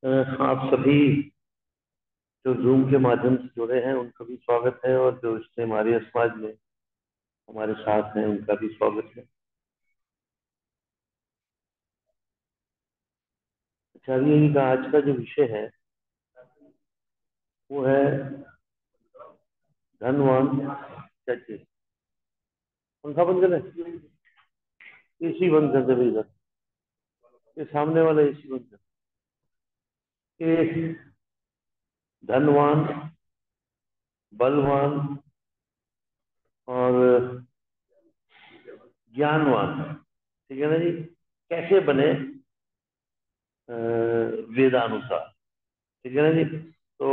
आप सभी जो जूम के माध्यम से जुड़े हैं उनका भी स्वागत है, और जो इससे हमारे समाज में हमारे साथ हैं उनका भी स्वागत है। आचार्य जी का आज का जो विषय है वो है धनवान। क्या चीज? पंखा बंद करें? एसी बंद कर दे भाई इधर। ये सामने वाला एसी बंद कर। ये धनवान, बलवान और ज्ञानवान, ठीक है ना जी, कैसे बने वेदानुसार। ठीक है ना जी। तो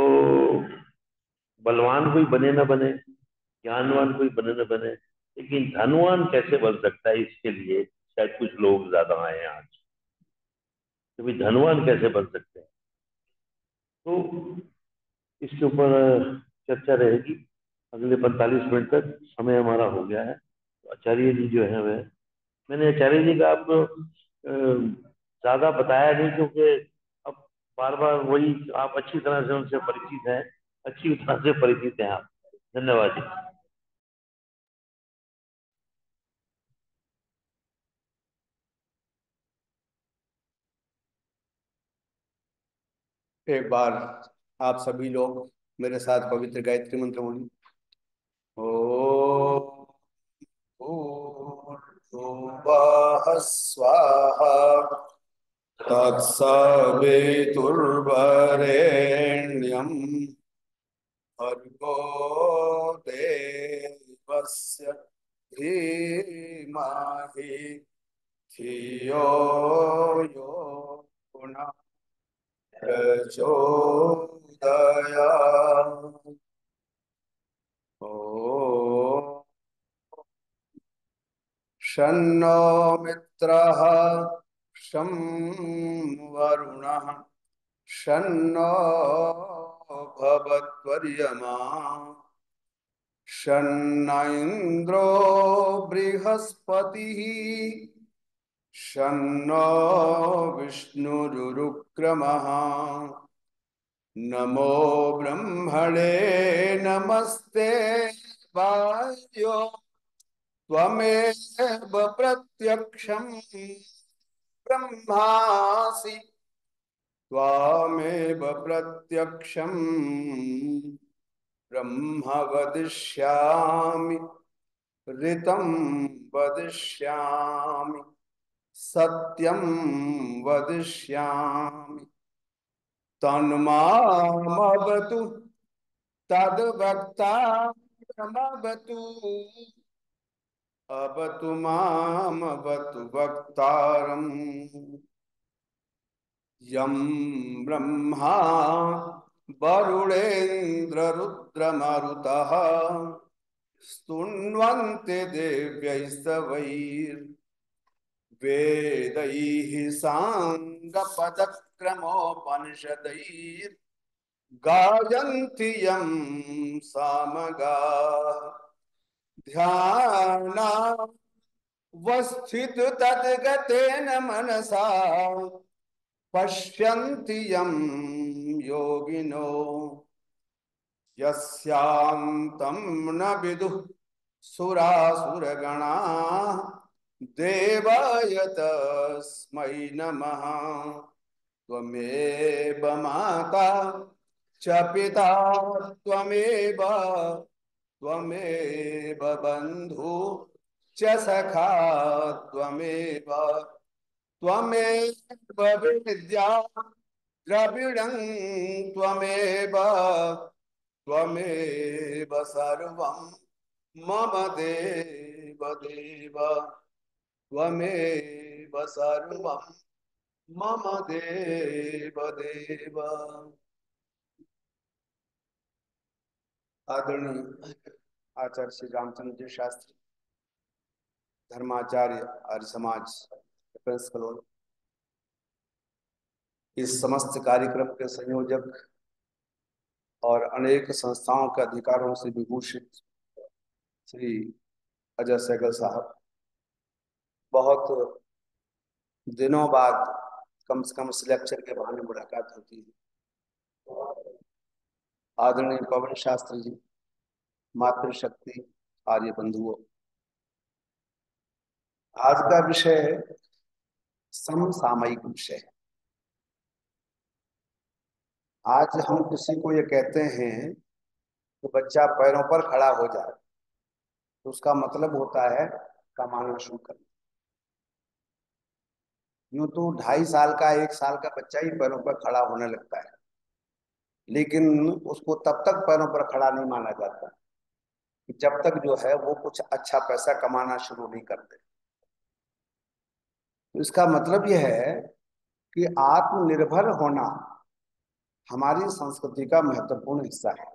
बलवान कोई बने ना बने, ज्ञानवान कोई बने न बने, लेकिन धनवान कैसे बन सकता है, इसके लिए शायद कुछ लोग ज्यादा आए हैं आज। तो भाई धनवान कैसे बन सकते हैं, तो इसके ऊपर चर्चा रहेगी अगले 45 मिनट तक। समय हमारा हो गया है। तो आचार्य जी जो है वह, मैंने आचार्य जी का आपको ज्यादा बताया नहीं, क्योंकि अब बार बार वही, आप अच्छी तरह से उनसे परिचित हैं, अच्छी तरह से परिचित हैं आप। धन्यवाद जी। एक बार आप सभी लोग मेरे साथ पवित्र गायत्री मंत्र बोलिए। ओ भूर्भुवः स्वाहा तत्सवितुर्वरेण्यं भर्गो देवस्य धीमहि धियो यो न प्रचोदयात्। ओ शन्नो मित्रः शं वरुणः शन्नो भवत्वर्यमा शन्न इन्द्रो बृहस्पतिः शन्नो विष्णुरुक्रमः। नमो ब्रह्मणे नमस्ते वायो त्वमेव प्रत्यक्षं ब्रह्मासि त्वामेव प्रत्यक्षं ब्रह्म वदिष्यामि ऋतं वदिष्यामि सत्यं वदिष्यामि तन्मामवतु तद्वक्तारमवतु अवतु मामवतु वक्तारम्। यं ब्रह्मा वरुणेन्द्ररुद्रमरुतः स्तुन्वन्ते देव्यैस्तवैर्वेदैः साङ्गपदक्रमोपनिषदैर् गायन्ति यं सामगाः। ध्यानावस्थित तद्गतेन मनसा पश्यन्ति यं योगिनो यस्यान्तं न विदुः सुरासुरगणाः देवाय तस्मै नमः। त्वमेव माता च पिता त्वमेव त्वमेव बन्धु च सखा त्वमेव त्वमेव विद्या द्रविणं त्वमेव त्वमेव सर्वं मम देव देव त्वमेव सर्वं मम देव देव। आदरणीय आचार्य श्री रामचंद्र जी शास्त्री, धर्माचार्य आर्य समाज प्रिंसिपल, इस समस्त कार्यक्रम के संयोजक और अनेक संस्थाओं के अधिकारों से विभूषित श्री अजय सहगल साहब, बहुत दिनों बाद कम से कम इस लेक्चर के बहाने मुलाकात होती है। आदरणीय पवन शास्त्री जी, मातृशक्ति, आर्य बंधुओं, आज का विषय है समसामयिक विषय। आज हम किसी को ये कहते हैं कि बच्चा पैरों पर खड़ा हो जाए, तो उसका मतलब होता है कमाना शुरू करना। यूं तो 2.5 साल का 1 साल का बच्चा ही पैरों पर खड़ा होने लगता है, लेकिन उसको तब तक पैरों पर खड़ा नहीं माना जाता जब तक जो है वो कुछ अच्छा पैसा कमाना शुरू नहीं करते। तो इसका मतलब यह है कि आत्मनिर्भर होना हमारी संस्कृति का महत्वपूर्ण हिस्सा है।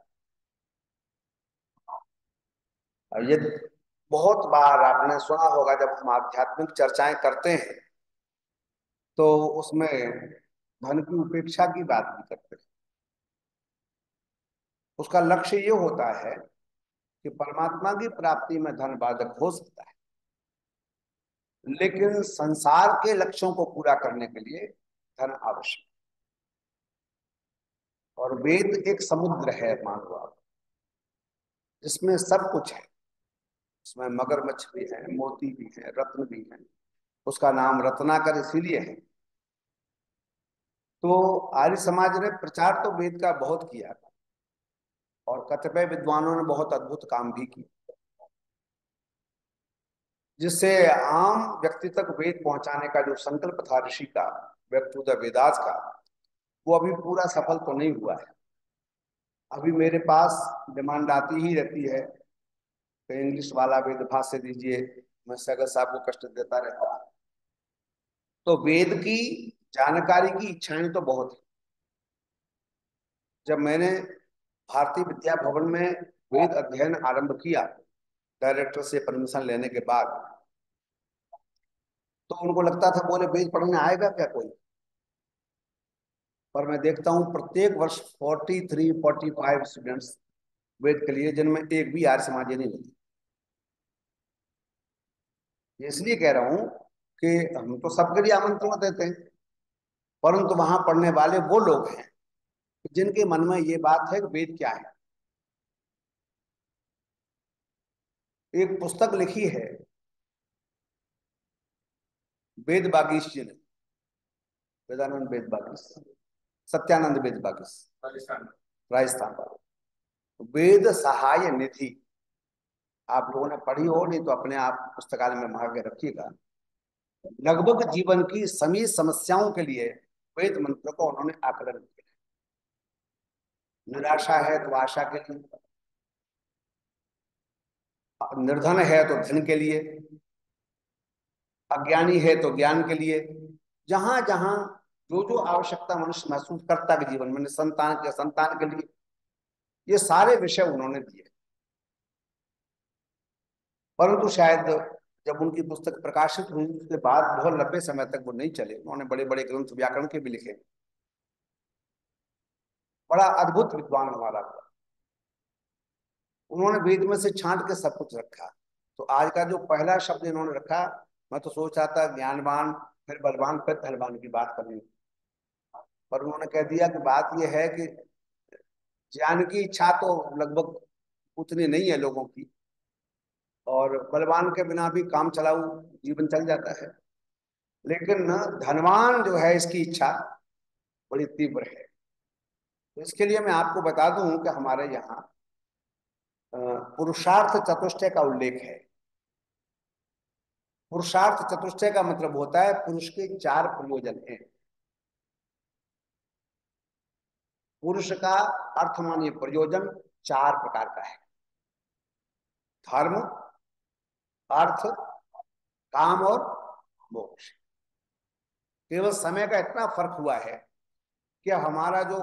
और ये बहुत बार आपने सुना होगा, जब हम आध्यात्मिक चर्चाएं करते हैं तो उसमें धन की उपेक्षा की बात भी करते हैं। उसका लक्ष्य ये होता है कि परमात्मा की प्राप्ति में धन बाधक हो सकता है, लेकिन संसार के लक्ष्यों को पूरा करने के लिए धन आवश्यक। और वेद एक समुद्र है, मान लो आप, जिसमें सब कुछ है। उसमें मगरमच्छ भी है, मोती भी है, रत्न भी है। उसका नाम रत्नाकर इसीलिए है। तो आर्य समाज ने प्रचार तो वेद का बहुत किया और कतिपय विद्वानों ने बहुत अद्भुत काम भी किए, जिससे आम व्यक्ति तक वेद पहुंचाने का जो संकल्प था ऋषि का, व्यक्तुत वेदास का, वो अभी पूरा सफल तो नहीं हुआ है। अभी मेरे पास डिमांड आती ही रहती है कि इंग्लिश वाला वेद भाष्य दीजिए। मैं सगर साहब को कष्ट देता रहता हूं। तो वेद की जानकारी की इच्छाएं तो बहुत है। जब मैंने भारतीय विद्या भवन में वेद अध्ययन आरंभ किया, डायरेक्टर से परमिशन लेने के बाद, तो उनको लगता था, बोले वेद पढ़ने आएगा क्या कोई? पर मैं देखता हूं प्रत्येक वर्ष 43-45 स्टूडेंट्स वेद के लिए, जिनमें एक भी आर्य समाजी नहीं होती। इसलिए कह रहा हूं कि हम तो सबके लिए आमंत्रण देते हैं, परंतु वहां पढ़ने वाले वो लोग हैं जिनके मन में ये बात है कि वेद क्या है। एक पुस्तक लिखी है वेद बागीश जी ने, वेदानंद वेद बागीश, सत्यानंद वेद बागीश, राजस्थान का। वेद सहाय निधि, आप लोगों ने पढ़ी हो, नहीं तो अपने आप पुस्तकालय में मंगा के रखिएगा। लगभग जीवन की सभी समस्याओं के लिए वेद मंत्र को उन्होंने आकलन किया। निराशा है तो आशा के लिए, निर्धन है तो धन के लिए, अज्ञानी है तो ज्ञान के लिए। जहां जहां जो जो आवश्यकता मनुष्य महसूस करता है जीवन में, संतान के लिए, ये सारे विषय उन्होंने दिए। परंतु शायद जब उनकी पुस्तक प्रकाशित हुई उसके बाद बहुत लंबे समय तक वो नहीं चले। उन्होंने बड़े बड़े ग्रंथ व्याकरण के भी लिखे। बड़ा अद्भुत विद्वान हमारा हुआ। उन्होंने वेद में से छांट के सब कुछ रखा। तो आज का जो पहला शब्द इन्होंने रखा, मैं तो सोच रहा था ज्ञानवान, फिर बलवान, फिर धनवान की बात करनी, पर उन्होंने कह दिया कि बात यह है कि ज्ञान की इच्छा तो लगभग उतनी नहीं है लोगों की, और बलवान के बिना भी काम चलाऊ जीवन चल जाता है, लेकिन धनवान जो है इसकी इच्छा बड़ी तीव्र है। तो इसके लिए मैं आपको बता दूं कि हमारे यहाँ पुरुषार्थ चतुष्टय का उल्लेख है। पुरुषार्थ चतुष्टय का मतलब होता है पुरुष के 4 प्रयोजन हैं। पुरुष का अर्थ मानिए प्रयोजन 4 प्रकार का है: धर्म, अर्थ, काम और मोक्ष। केवल समय का इतना फर्क हुआ है कि हमारा जो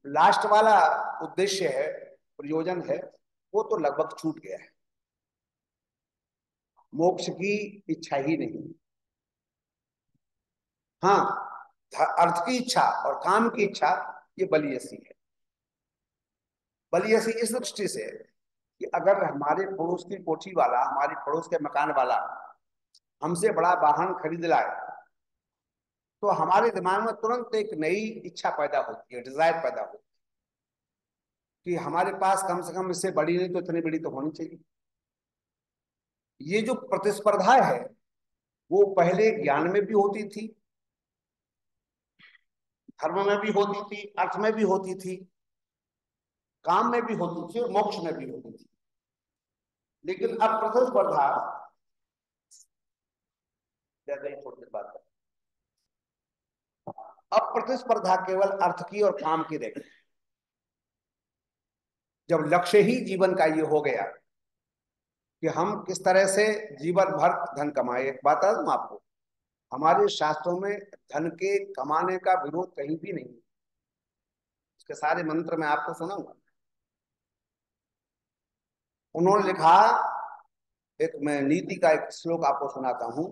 लास्ट वाला उद्देश्य है, प्रयोजन है, वो तो लगभग छूट गया है। मोक्ष की इच्छा ही नहीं। हाँ, अर्थ की इच्छा और काम की इच्छा ये बलियसी है। बलियसी इस दृष्टि से कि अगर हमारे पड़ोस की कोठी वाला, हमारे पड़ोस के मकान वाला हमसे बड़ा वाहन खरीद लाए, तो हमारे दिमाग में तुरंत एक नई इच्छा पैदा होती है, डिजायर पैदा होती है कि हमारे पास कम से कम इससे बड़ी नहीं तो इतनी बड़ी तो होनी चाहिए। ये जो प्रतिस्पर्धा है वो पहले ज्ञान में भी होती थी, धर्म में भी होती थी, अर्थ में भी होती थी, काम में भी होती थी और मोक्ष में भी होती थी। लेकिन अब प्रतिस्पर्धा, ज्यादा ही थोड़ी देर बात करें। अब प्रतिस्पर्धा केवल अर्थ की और काम की रह गई। जब लक्ष्य ही जीवन का ये हो गया कि हम किस तरह से जीवन भर धन कमाए। एक बात है आपको, हमारे शास्त्रों में धन के कमाने का विरोध कहीं भी नहीं। उसके सारे मंत्र मैं आपको सुनाऊंगा। उन्होंने लिखा, एक मैं नीति का एक श्लोक आपको सुनाता हूं।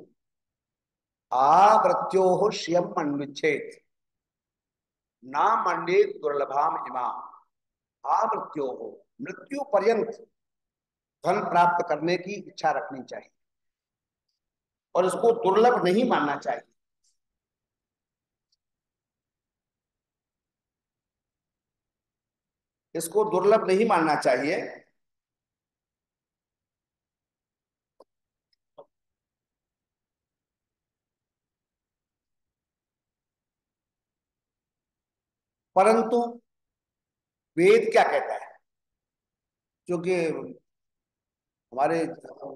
आवृत्यो श्रियम अन्विच्छेद ना मंडे दुर्लभाम इमा। आवृत्यो, मृत्यु पर्यंत धन प्राप्त करने की इच्छा रखनी चाहिए और इसको दुर्लभ नहीं मानना चाहिए। इसको दुर्लभ नहीं मानना चाहिए। परंतु वेद क्या कहता है? क्योंकि हमारे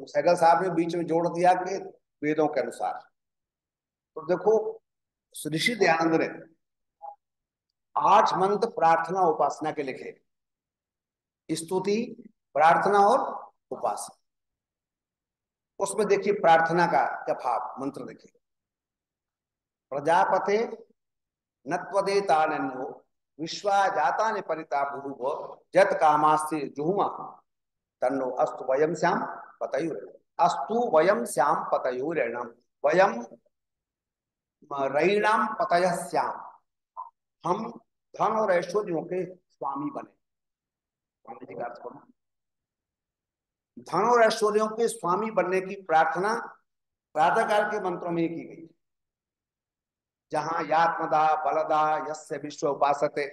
सैगल साहब ने बीच में जोड़ दिया कि वेदों के अनुसार। तो देखो, ऋषि दयानंद ने 8 मंत्र प्रार्थना उपासना के लिखे, स्तुति, प्रार्थना और उपासना। उसमें देखिए प्रार्थना का क्या भाव, मंत्र देखिए। प्रजापते नत्वदेतान्यो विश्वा जाता ने परिता भूभो जत कामास्ते जुहुमा तन्नो अस्तु वयम श्याम पतयुर। अस्तु वयम श्याम पतयुरेणम। वयम रईणाम पतय श्याम। हम धन और ऐश्वर्यों के स्वामी बने। स्वामी जी का अर्थ करो। धन और ऐश्वर्यों के स्वामी बनने की प्रार्थना प्रातःकाल के मंत्रों में की गई। जहां यात्मदा बलदा यस्य विश्व उपासते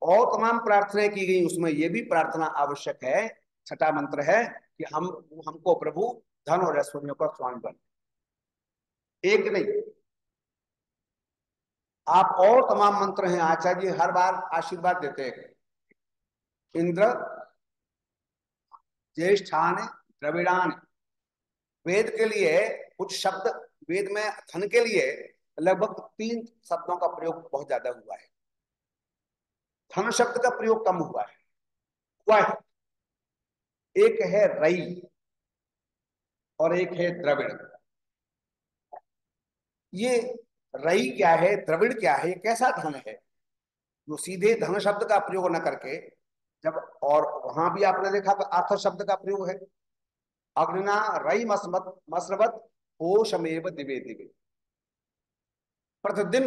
और तमाम प्रार्थनाएं की गई, उसमें यह भी प्रार्थना आवश्यक है, छठा मंत्र है कि हमको प्रभु धन और ऐश्वर्यों का स्वामी बने। एक नहीं, आप और तमाम मंत्र हैं। आचार्य जी हर बार आशीर्वाद देते हैं। इंद्र ज्येष्ठान द्रविड़ान। वेद के लिए कुछ शब्द, वेद में धन के लिए लगभग 3 शब्दों का प्रयोग बहुत ज्यादा हुआ है। धन शब्द का प्रयोग कम हुआ है। एक है रई और एक है द्रविड़। ये रई क्या है, द्रविड़ क्या है, ये कैसा धन है जो सीधे धन शब्द का प्रयोग न करके, जब, और वहां भी आपने देखा तो अर्थ शब्द का प्रयोग है। अग्निना रई मसरवत पोषमेव दिवे दिवे। प्रतिदिन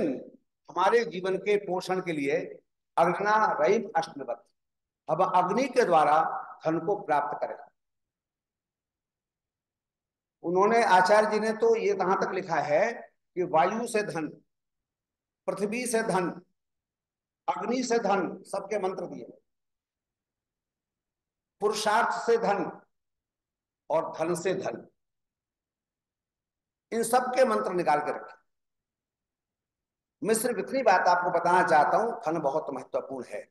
हमारे जीवन के पोषण के लिए अग्निना रई अश्नवत, अब अग्नि के द्वारा धन को प्राप्त करें। उन्होंने, आचार्य जी ने तो ये कहां तक लिखा है कि वायु से धन, पृथ्वी से धन, अग्नि से धन, सबके मंत्र दिए। पुरुषार्थ से धन और धन से धन, इन सब के मंत्र निकाल के रखे। मैं सिर्फ इतनी बात आपको बताना चाहता हूं, धन बहुत महत्वपूर्ण है,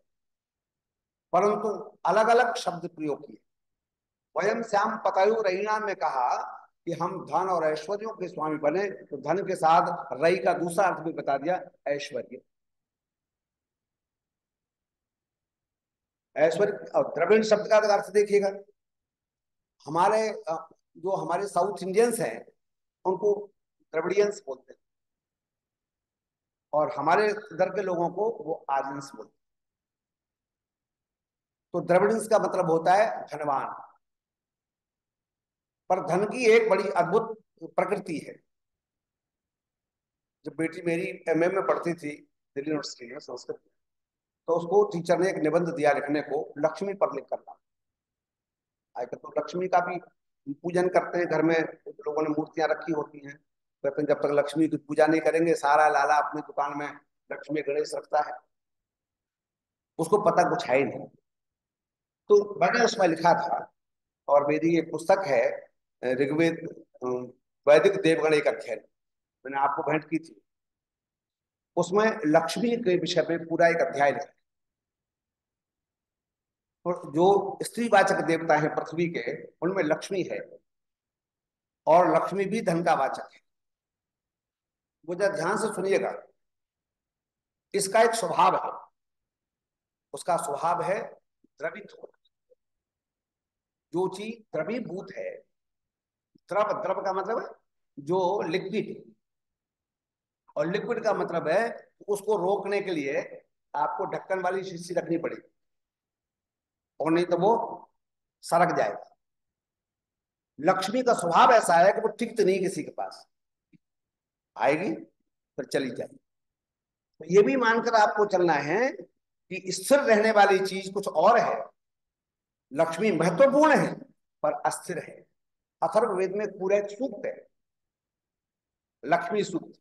परंतु अलग अलग शब्द प्रयोग किए। वयम श्याम पतयु रईना में कहा कि हम धन और ऐश्वर्यों के स्वामी बने, तो धन के साथ रई का दूसरा अर्थ भी बता दिया, ऐश्वर्य। ऐश्वर्य और द्रविड़ शब्द का अर्थ देखिएगा। हमारे जो हमारे साउथ इंडियंस हैं उनको द्रविडियंस बोलते हैं, और हमारे इधर के लोगों को वो आर्यंस बोलते हैं। तो द्रविडियंस का मतलब होता है धनवान। पर धन की एक बड़ी अद्भुत प्रकृति है। जब बेटी मेरी एमए में पढ़ती थी दिल्ली यूनिवर्सिटी में संस्कृत, तो उसको टीचर ने एक निबंध दिया लिखने को, लक्ष्मी पर लिख करना। आजकल तो लक्ष्मी का भी पूजन करते हैं, घर में लोगों ने मूर्तियां रखी होती हैं, कहते हैं जब तक लक्ष्मी की पूजा नहीं करेंगे, सारा लाला अपनी दुकान में लक्ष्मी गणेश रखता है, उसको पता कुछ है ही नहीं। तो मैंने उसमें लिखा था, और मेरी ये पुस्तक है ऋग्वेद वैदिक देवगण एक अध्ययन, मैंने आपको भेंट की थी। उसमें लक्ष्मी के विषय में पूरा एक अध्याय लिखा है। और जो स्त्रीवाचक देवता है पृथ्वी के, उनमें लक्ष्मी है, और लक्ष्मी भी धन का वाचक है। वो जरा ध्यान से सुनिएगा। इसका एक स्वभाव है, उसका स्वभाव है द्रवित होना। जो चीज द्रवीभूत है, द्रव, द्रव का मतलब है जो लिक्विड, और लिक्विड का मतलब है उसको रोकने के लिए आपको ढक्कन वाली शीशी रखनी पड़ेगी, और नहीं तो वो सरक जाएगा। लक्ष्मी का स्वभाव ऐसा है कि वो टिकती नहीं किसी के पास, आएगी फिर चली जाएगी। तो ये भी मानकर आपको चलना है कि स्थिर रहने वाली चीज कुछ और है। लक्ष्मी महत्वपूर्ण है पर अस्थिर है। अथर्ववेद में पूरा एक सूक्त है, लक्ष्मी सूक्त,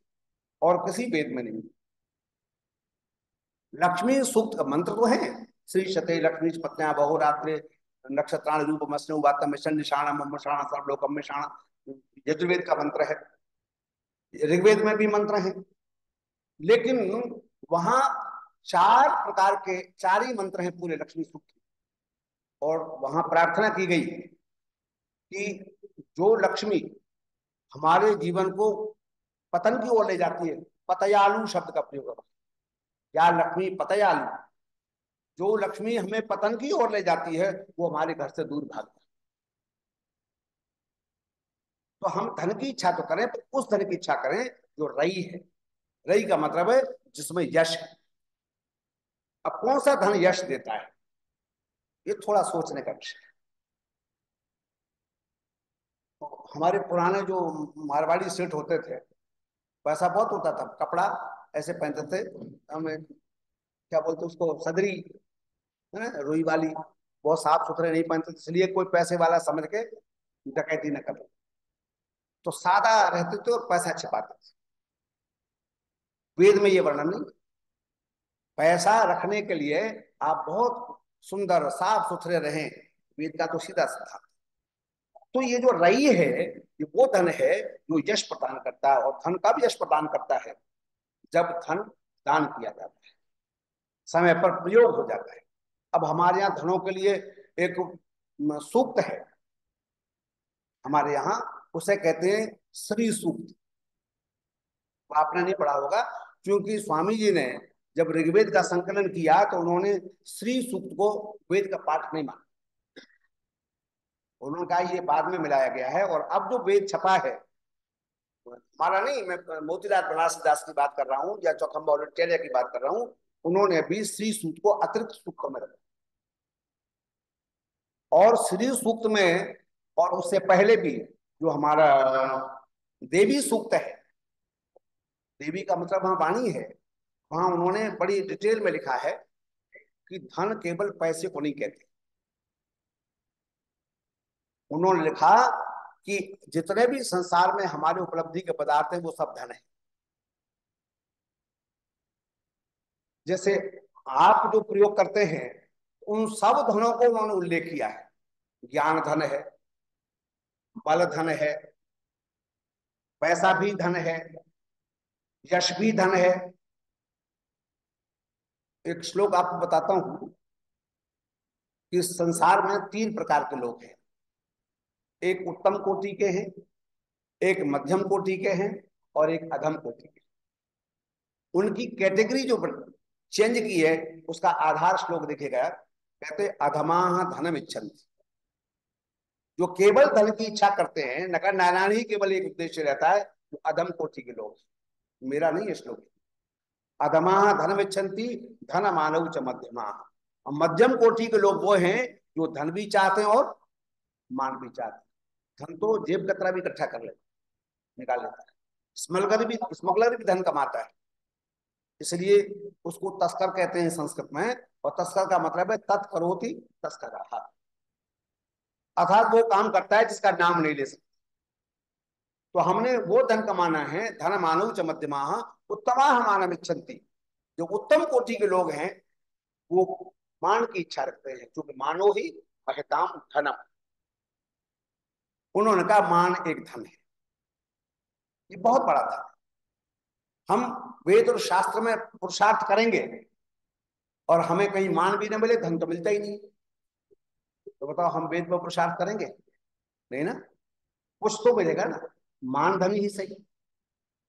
और किसी वेद में नहीं। लक्ष्मी सूक्त का मंत्र तो है, श्री शते लक्ष्मी पत्न्या बहुरात्रे नक्षत्राण रूप मस्नु वातम निशाणा मशाणा सर्वलोकम मिशाणा, यजुर्वेद का मंत्र है, ऋग्वेद में भी मंत्र है। लेकिन वहां चार प्रकार के, चार ही मंत्र हैं पूरे लक्ष्मी सूक्त के। और वहां प्रार्थना की गई कि जो लक्ष्मी हमारे जीवन को पतन की ओर ले जाती है, पतयालु शब्द का प्रयोग है, या लक्ष्मी पतयालु, जो लक्ष्मी हमें पतन की ओर ले जाती है वो हमारे घर से दूर भागती है। तो हम धन की इच्छा तो करें, पर उस धन की इच्छा करें जो रई है। रई का मतलब है जिसमें यश है। अब कौन सा धन यश देता है, ये थोड़ा सोचने का विषय है। तो हमारे पुराने जो मारवाड़ी सेठ होते थे, पैसा बहुत होता था, कपड़ा ऐसे पहनते थे, हमें क्या बोलते उसको, सदरी है ना, रुई वाली, बहुत साफ सुथरे नहीं पहनते थे, इसलिए कोई पैसे वाला समझ के डकैती न करे। तो सादा रहते थे और पैसा छिपाते थे। वेद में ये वर्णन नहीं। पैसा रखने के लिए आप बहुत सुंदर साफ सुथरे रहें, वेद का तो सीधा सीधा। तो ये जो रई है, ये वो धन है जो यश प्रदान करता है, और धन का भी यश प्रदान करता है जब धन दान किया जाता है, समय पर प्रयोग हो जाता है। अब हमारे यहाँ धनों के लिए एक सूक्त है हमारे यहाँ, उसे कहते हैं श्री सूक्त। वो आपने नहीं पढ़ा होगा, क्योंकि स्वामी जी ने जब ऋग्वेद का संकलन किया तो उन्होंने श्री सूक्त को वेद का पाठ नहीं माना। उन्होंने कहा ये बाद में मिलाया गया है, और अब जो वेद छपा है, हमारा नहीं, मैं मोतीलाल बनारसीदास की बात कर रहा हूँ या चौखंबा ऑडिटेरिया की बात कर रहा हूँ, उन्होंने भी श्री सूक्त को अतिरिक्त सूक्त में रखा। और श्री सूक्त में, और उससे पहले भी जो हमारा देवी सूक्त है, देवी का मतलब वहां वाणी है, वहां उन्होंने बड़ी डिटेल में लिखा है कि धन केवल पैसे को नहीं कहते। उन्होंने लिखा कि जितने भी संसार में हमारे उपलब्धि के पदार्थ हैं वो सब धन है। जैसे आप जो प्रयोग करते हैं, उन सब धनों को उन्होंने उल्लेख किया है। ज्ञान धन है, बल धन है, पैसा भी धन है, यश भी धन है। एक श्लोक आपको बताता हूं कि संसार में तीन प्रकार के लोग हैं। एक उत्तम कोटि के हैं, एक मध्यम कोटि के हैं, और एक अधम कोटि के। उनकी कैटेगरी जो चेंज की है, उसका आधार श्लोक देखेगा। कहते अधमा धनम इच्छन्ति, जो केवल धन की इच्छा करते हैं, नगर नारायण ही केवल एक उद्देश्य रहता है, जो अधम कोटि के लोग, मेरा नहीं है श्लोक। अधमा धनम इच्छन्ति धन मानव च मध्यमा। मध्यम कोटि के लोग वो हैं जो धन भी चाहते हैं और मान भी चाहते हैं। धन तो जेब कतरा भी इकट्ठा कर लेता, निकाल लेता है। स्मगलर भी धन कमाता है, इसलिए उसको तस्कर कहते हैं संस्कृत में। और तस्कर का मतलब है तत्करोति तस्कर, अर्थात वो काम करता है जिसका नाम नहीं ले सकता। तो हमने वो धन कमाना है, धन मानव च मध्यमा उत्तमा मानव इच्छन्ति। जो उत्तम कोटि के लोग हैं वो मान की इच्छा रखते हैं, क्योंकि मानो ही महताम धनम। उन्होंने कहा मान एक धन है, ये बहुत बड़ा धन है। हम वेद और शास्त्र में पुरुषार्थ करेंगे और हमें कहीं मान भी न मिले, धन तो मिलता ही नहीं। तो बताओ हम वेद में पुरुषार्थ करेंगे? नहीं ना, कुछ तो मिलेगा ना, मान धन ही सही।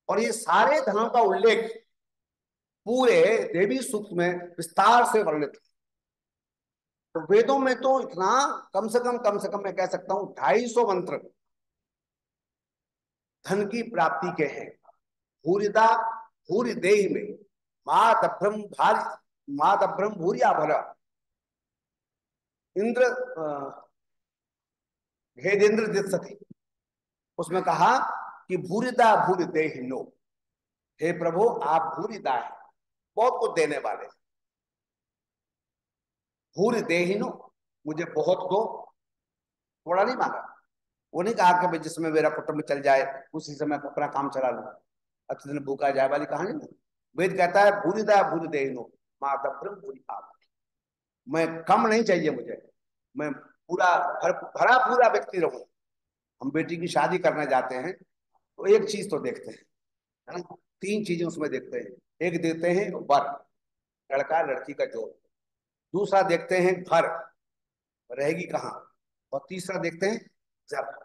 और ये सारे धनों का उल्लेख पूरे देवी सूक्त में विस्तार से वर्णित है। तो वेदों में तो इतना, कम से कम मैं कह सकता हूं 250 मंत्र धन की प्राप्ति के हैं। भूरिदा भूरि देहि में मातभ्रम भारी, मातभ्रम भूरि आभर इंद्र भेदेंद्र दिशति। उसमें कहा कि भूरिदा भूरि देहि नो, हे प्रभु आप भूरिदा है, बहुत कुछ देने वाले। भूरि देहि नो, मुझे बहुत दो, थोड़ा नहीं मांगा। वो नहीं कहा कि भाई जिसमें मेरा कुटुंब चल जाए उसी से मैं अपना काम चला लूं, अच्छे दिन भूखा जाए वाली कहानी ना। वेद कहता है भूरिदा भूरि देहि नो मातभ्रम भूरि आभर। मैं कम नहीं चाहिए मुझे, मैं पूरा भरा पूरा व्यक्ति रहूं। हम बेटी की शादी करने जाते हैं तो एक चीज तो देखते हैं, है ना, तीन चीजें उसमें देखते हैं। एक देखते हैं वर, लड़का लड़की का जोड़। दूसरा देखते हैं घर, रहेगी कहाँ। और तीसरा देखते हैं जब।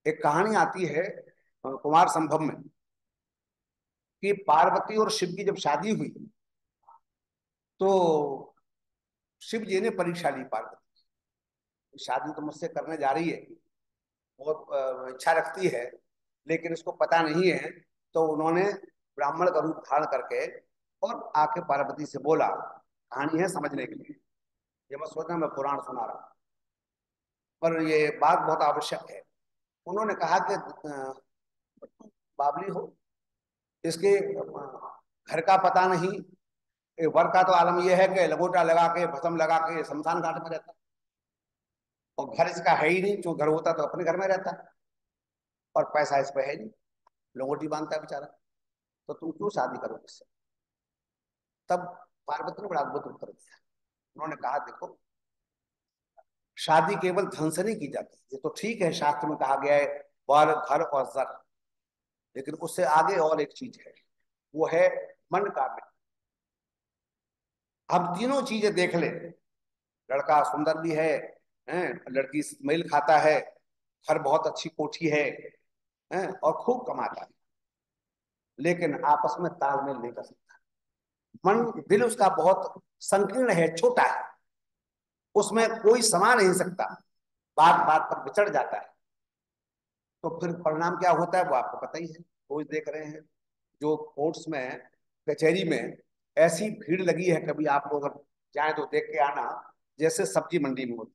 एक कहानी आती है कुमार संभव में कि पार्वती और शिव की जब शादी हुई तो शिव जी ने परीक्षा ली पार्वती, शादी तो मुझसे करने जा रही है, बहुत इच्छा रखती है, लेकिन इसको पता नहीं है। तो उन्होंने ब्राह्मण का रूप धारण करके और आके पार्वती से बोला, कहानी है समझने के लिए, ये मत सोचना मैं पुराण सुना रहा हूं, पर ये बात बहुत आवश्यक है। उन्होंने कहा कि बाबली हो, इसके घर का पता नहीं। वर का तो आलम यह है कि लंगोटा लगा के भस्म लगा के शमशान घाट में रहता, और घर इसका है ही नहीं, जो घर होता तो अपने घर में रहता, और पैसा इस पे है नहीं, लंगोटी बांधता है बेचारा, तो तुम क्यों शादी करो इससे? तब पार्वती ने बड़ा अद्भुत उत्तर दिया। उन्होंने कहा देखो, शादी केवल धन से नहीं की जाती, ये तो ठीक है शास्त्र में कहा गया है वर घर और जर, लेकिन उससे आगे और एक चीज है, वो है मन का मन। हम तीनों चीजें देख ले, लड़का सुंदर भी है, लड़की मेल खाता है, घर बहुत अच्छी कोठी है, और खूब कमाता है, लेकिन आपस में तालमेल नहीं कर सकता। मन दिल उसका बहुत संकीर्ण है, छोटा है, उसमें कोई समा नहीं सकता, बात बात पर बिछड़ जाता है। तो फिर परिणाम क्या होता है वो आपको पता ही है, रोज देख रहे हैं। जो कोर्ट्स में, कचहरी में ऐसी भीड़ लगी है, कभी आप लोग अगर जाए तो देख के आना, जैसे सब्जी मंडी में होती।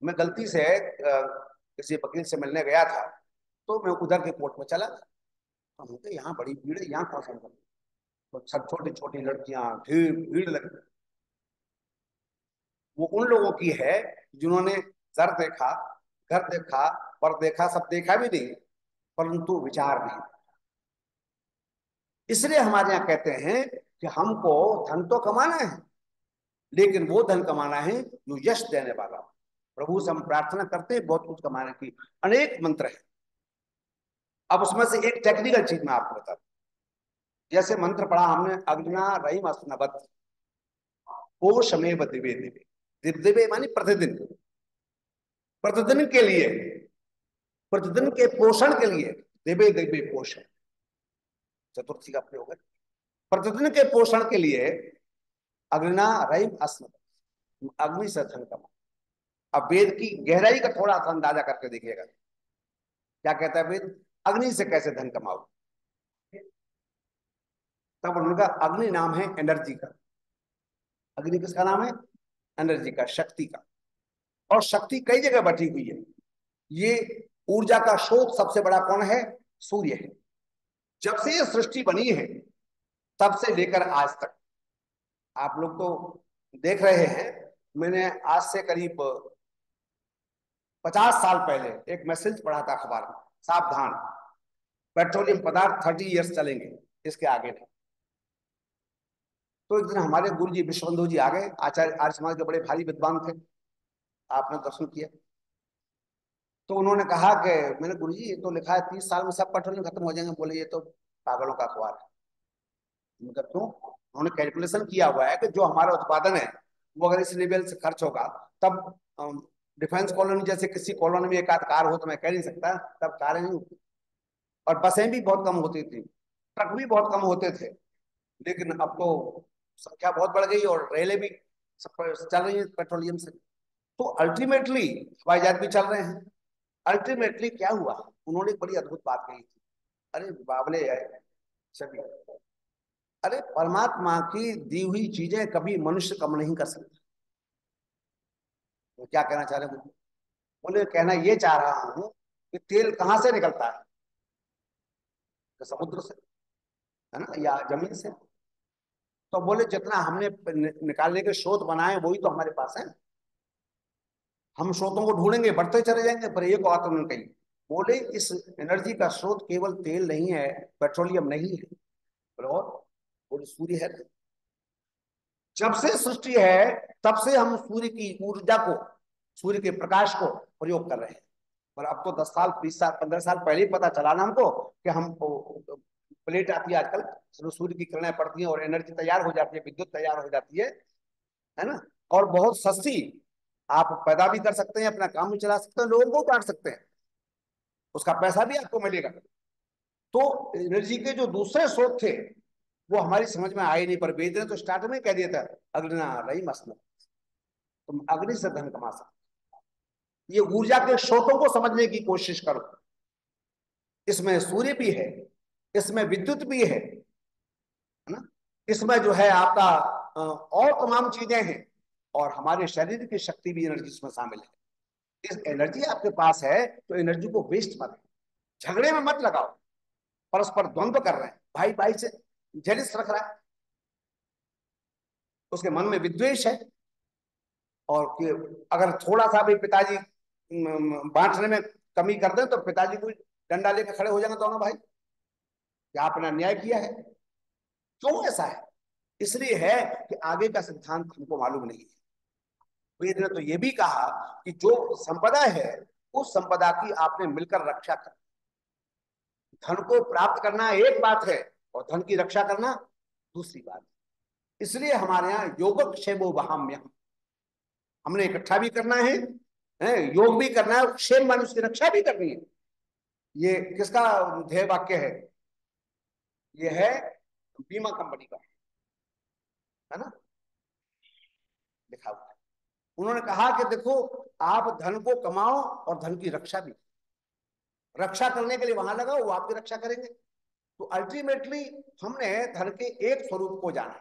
मैं गलती से किसी वकील से मिलने गया था, तो मैं उधर के कोर्ट में चला, तो यहाँ बड़ी भीड़ है, यहाँ कौन सा मतलब? तो सब छोटी छोटी लड़कियां, भीड़ भीड़ लगी। वो उन लोगों की है जिन्होंने सर देखा, घर देखा, पर देखा, सब देखा भी नहीं, परंतु विचार नहीं। इसलिए हमारे यहाँ कहते हैं कि हमको धन तो कमाना है, लेकिन वो धन कमाना है जो यश देने वाला हो। प्रभु से हम प्रार्थना करते हैं बहुत कुछ कमाने की, अनेक मंत्र है। अब उसमें से एक टेक्निकल चीज मैं आपको बता दूं। जैसे मंत्र पढ़ा हमने, अग्निना रहीम अस्नवत पोषमेव दिवे दिवे। दिवे मानी प्रतिदिन, प्रतिदिन के लिए, प्रतिदिन के पोषण के लिए, दिवे दिवे पोषण, चतुर्थी का प्रयोग है। प्रतिदिन के पोषण के लिए अग्निना रहीम अस्नवत, अग्नि से धन कमा। अब वेद की गहराई का थोड़ा सा अंदाजा करके देखिएगा, क्या कहता है वेद, अग्नि से कैसे धन कमाओ। तब उनका अग्नि नाम है एनर्जी का। अग्नि किसका नाम है? एनर्जी का, शक्ति का। और शक्ति कई जगह बटी हुई है। ये ऊर्जा का स्रोत सबसे बड़ा कौन है? सूर्य है। जब से ये सृष्टि बनी है तब से लेकर आज तक, आप लोग तो देख रहे हैं, मैंने आज से करीब 50 साल पहले एक मैसेज पढ़ा था अखबार में, सावधान, पेट्रोलियम पदार्थ 30 ईयर्स चलेंगे, इसके आगे नहीं। तो एक दिन हमारे गुरु जी विश्वबंधु जी आ गए, आचार्य आर्य समाज के बड़े भारी विद्वान थे, आपने दर्शन किया। तो उन्होंने कहा कि मैंने गुरु जी ये तो लिखा है 30 साल में सब पेट्रोलियम खत्म हो जाएंगे। बोले ये तो पागलों का अखबार है। मतलब क्यों? उन्होंने कैलकुलेशन किया हुआ है कि जो हमारा उत्पादन है वो अगर इस लेवल से खर्च होगा तब डिफेंस कॉलोनी जैसे किसी कॉलोनी में एक आध कार हो तो मैं कह नहीं सकता, तब कारें नहीं होती, और बसें भी बहुत कम होती थी, ट्रक भी बहुत कम होते थे। लेकिन अब तो संख्या बहुत बढ़ गई और रेलें भी सब चल रही है पेट्रोलियम से। तो अल्टीमेटली हवाई जहाज भी चल रहे हैं। अल्टीमेटली क्या हुआ, उन्होंने एक बड़ी अद्भुत बात कही थी, अरे बावले है सभी, अरे परमात्मा की दी हुई चीजें कभी मनुष्य कम नहीं कर सकता। तो क्या कहना चाह रहे हैं? बोले कहना ये चाह रहा हूं कि तेल कहां से निकलता है? तो समुद्र से, है ना, या जमीन से। तो बोले जितना हमने निकालने के स्रोत बनाए वही तो हमारे पास है, हम स्रोतों को ढूंढेंगे बढ़ते चले जाएंगे। पर एक बात उन्होंने कही, बोले इस एनर्जी का स्रोत केवल तेल नहीं है, पेट्रोलियम नहीं है। बोले और? बोले सूर्य है। जब से सृष्टि है तब से हम सूर्य की ऊर्जा को, सूर्य के प्रकाश को प्रयोग कर रहे हैं। पर अब तो 10 साल 20 साल 15 साल पहले ही पता चला ना हमको कि हम प्लेट आती है आजकल, उसमें सूर्य की किरणें पड़ती हैं और एनर्जी तैयार हो जाती है, विद्युत तैयार हो जाती है ना, और बहुत सस्ती, आप पैदा भी कर सकते हैं, अपना काम भी चला सकते हैं, लोगों को बांट सकते हैं, उसका पैसा भी आपको मिलेगा। तो एनर्जी के जो दूसरे स्रोत थे वो हमारी समझ में आए नहीं, पर वेद ने तो स्टार्ट में कह दिया था, अग्नि रही मस्त, तुम अग्नि से धन कमा सकते। ये ऊर्जा के स्रोतों को समझने की कोशिश करो, इसमें सूर्य भी है, इसमें विद्युत भी है ना, इसमें जो है आपका और तमाम चीजें हैं, और हमारे शरीर की शक्ति भी एनर्जी इसमें शामिल है। इस एनर्जी आपके पास है तो एनर्जी को वेस्ट मत, झगड़े में मत लगाओ, परस्पर द्वंद्व कर रहे हैं, भाई भाई से जेलिस रख रहा है, उसके मन में विद्वेष है, और कि अगर थोड़ा सा भी पिताजी बांटने में कमी कर दें तो पिताजी को डंडा लेकर खड़े हो जाएंगे दोनों भाई, क्या आपने अन्याय किया है। क्यों ऐसा है? इसलिए है कि आगे का सिद्धांत हमको मालूम नहीं है। वेद ने तो यह भी कहा कि जो संपदा है उस संपदा की आपने मिलकर रक्षा कर, धन को प्राप्त करना एक बात है और धन की रक्षा करना दूसरी बात है। इसलिए हमारे यहाँ योग क्षेमो वहाम्य, हमने इकट्ठा भी करना है, योग भी करना है, क्षेम मान उसकी रक्षा भी करनी है। ये किसका ध्येय वाक्य है? ये है बीमा कंपनी का, है ना, लिखा हुआ है। उन्होंने कहा कि देखो आप धन को कमाओ और धन की रक्षा भी, रक्षा करने के लिए वहां लगाओ, वो आपकी रक्षा करेंगे। तो अल्टीमेटली हमने धन के एक स्वरूप को जाना,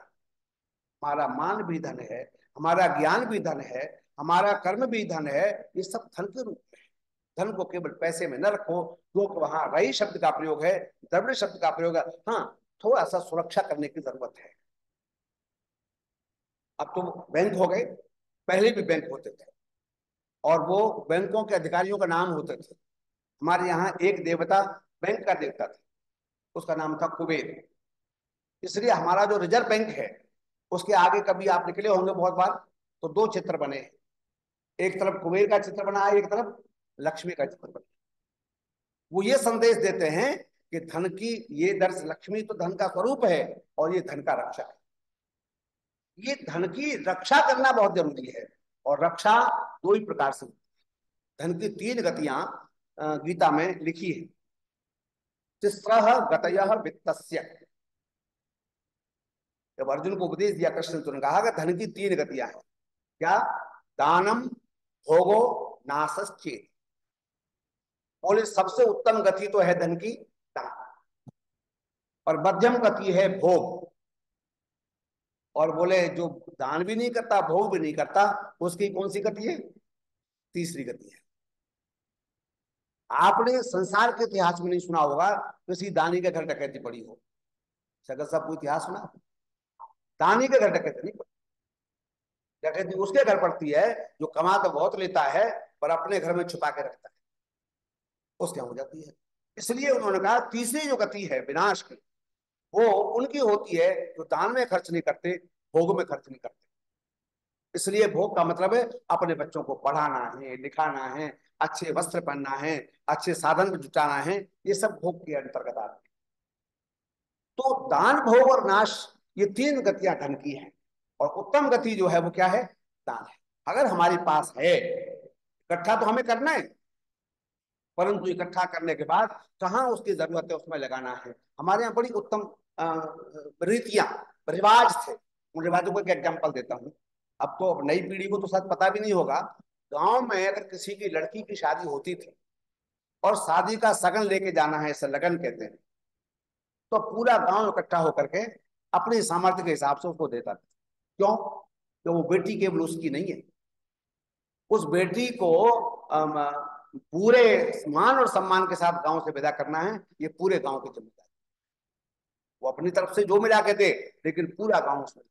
हमारा मान भी धन है, हमारा ज्ञान भी धन है, हमारा कर्म भी धन है, ये सब धन के रूप में है। धन को केवल पैसे में न रखो, जो वहां रही शब्द का प्रयोग है, द्रव्य शब्द का प्रयोग है, हाँ थोड़ा सा सुरक्षा करने की जरूरत है। अब तो बैंक हो गए, पहले भी बैंक होते थे, और वो बैंकों के अधिकारियों का नाम होते थे। हमारे यहाँ एक देवता बैंक का देवता था, उसका नाम था कुबेर। इसलिए हमारा जो रिजर्व बैंक है उसके आगे कभी आप निकले होंगे बहुत बार, तो दो चित्र बने हैं, एक तरफ कुबेर का चित्र बना है, एक तरफ लक्ष्मी का चित्र बना। वो ये संदेश देते हैं कि धन की ये दर्श, लक्ष्मी तो धन का स्वरूप है और ये धन का रक्षा है। ये धन की रक्षा करना बहुत जरूरी है, और रक्षा दो ही प्रकार से, धन की 3 गतियां गीता में लिखी है। तिस्रः गतयः वित्तस्य, जब अर्जुन को उपदेश दिया कृष्ण ने, तो कहा कि धन की 3 गतियां हैं। क्या? दानम, भोगो, नासश्चेत। बोले सबसे उत्तम गति तो है धन की दान, और मध्यम गति है भोग, और बोले जो दान भी नहीं करता भोग भी नहीं करता उसकी कौन सी गति है? तीसरी गति है। आपने संसार के इतिहास में नहीं सुना होगा किसी दानी के घर डकैती पड़ी हो, सगर साहब कोई इतिहास सुना? दानी के घर डकैती नहीं पड़ी, डकैती उसके घर पड़ती है जो कमा तो बहुत लेता है पर अपने घर में छुपा के रखता है, उसके हो जाती है। इसलिए उन्होंने कहा तीसरी जो गति है विनाश की, वो उनकी होती है जो दान में खर्च नहीं करते, भोग में खर्च नहीं करते। इसलिए भोग का मतलब है अपने बच्चों को पढ़ाना है, लिखाना है, अच्छे वस्त्र पहनना है, अच्छे साधन जुटाना है, ये सब भोग के अंतर्गत आते हैं। तो दान, भोग और नाश, ये तीन गतियां धन की हैं। और उत्तम गति जो है वो क्या है? दान है। अगर हमारे पास है, इकट्ठा तो हमें करना है, परंतु इकट्ठा करने के बाद कहाँ उसकी जरूरत है उसमें लगाना है। हमारे यहाँ बड़ी उत्तम रीतियां, रिवाज थे। उन रिवाजों को एक एग्जाम्पल देता हूँ। अब तो नई पीढ़ी को तो शायद पता भी नहीं होगा। गांव में अगर किसी की लड़की की शादी होती थी और शादी का सगन लेके जाना है, इसे लगन कहते हैं, तो पूरा गांव इकट्ठा होकर के अपने सामर्थ्य के हिसाब से उसको देता था। क्यों? तो वो बेटी केवल उसकी नहीं है, उस बेटी को पूरे मान और सम्मान के साथ गांव से विदा करना है, ये पूरे गांव की जिम्मेदारी। वो अपनी तरफ से जो मिला के दे, लेकिन पूरा गांव उसमें।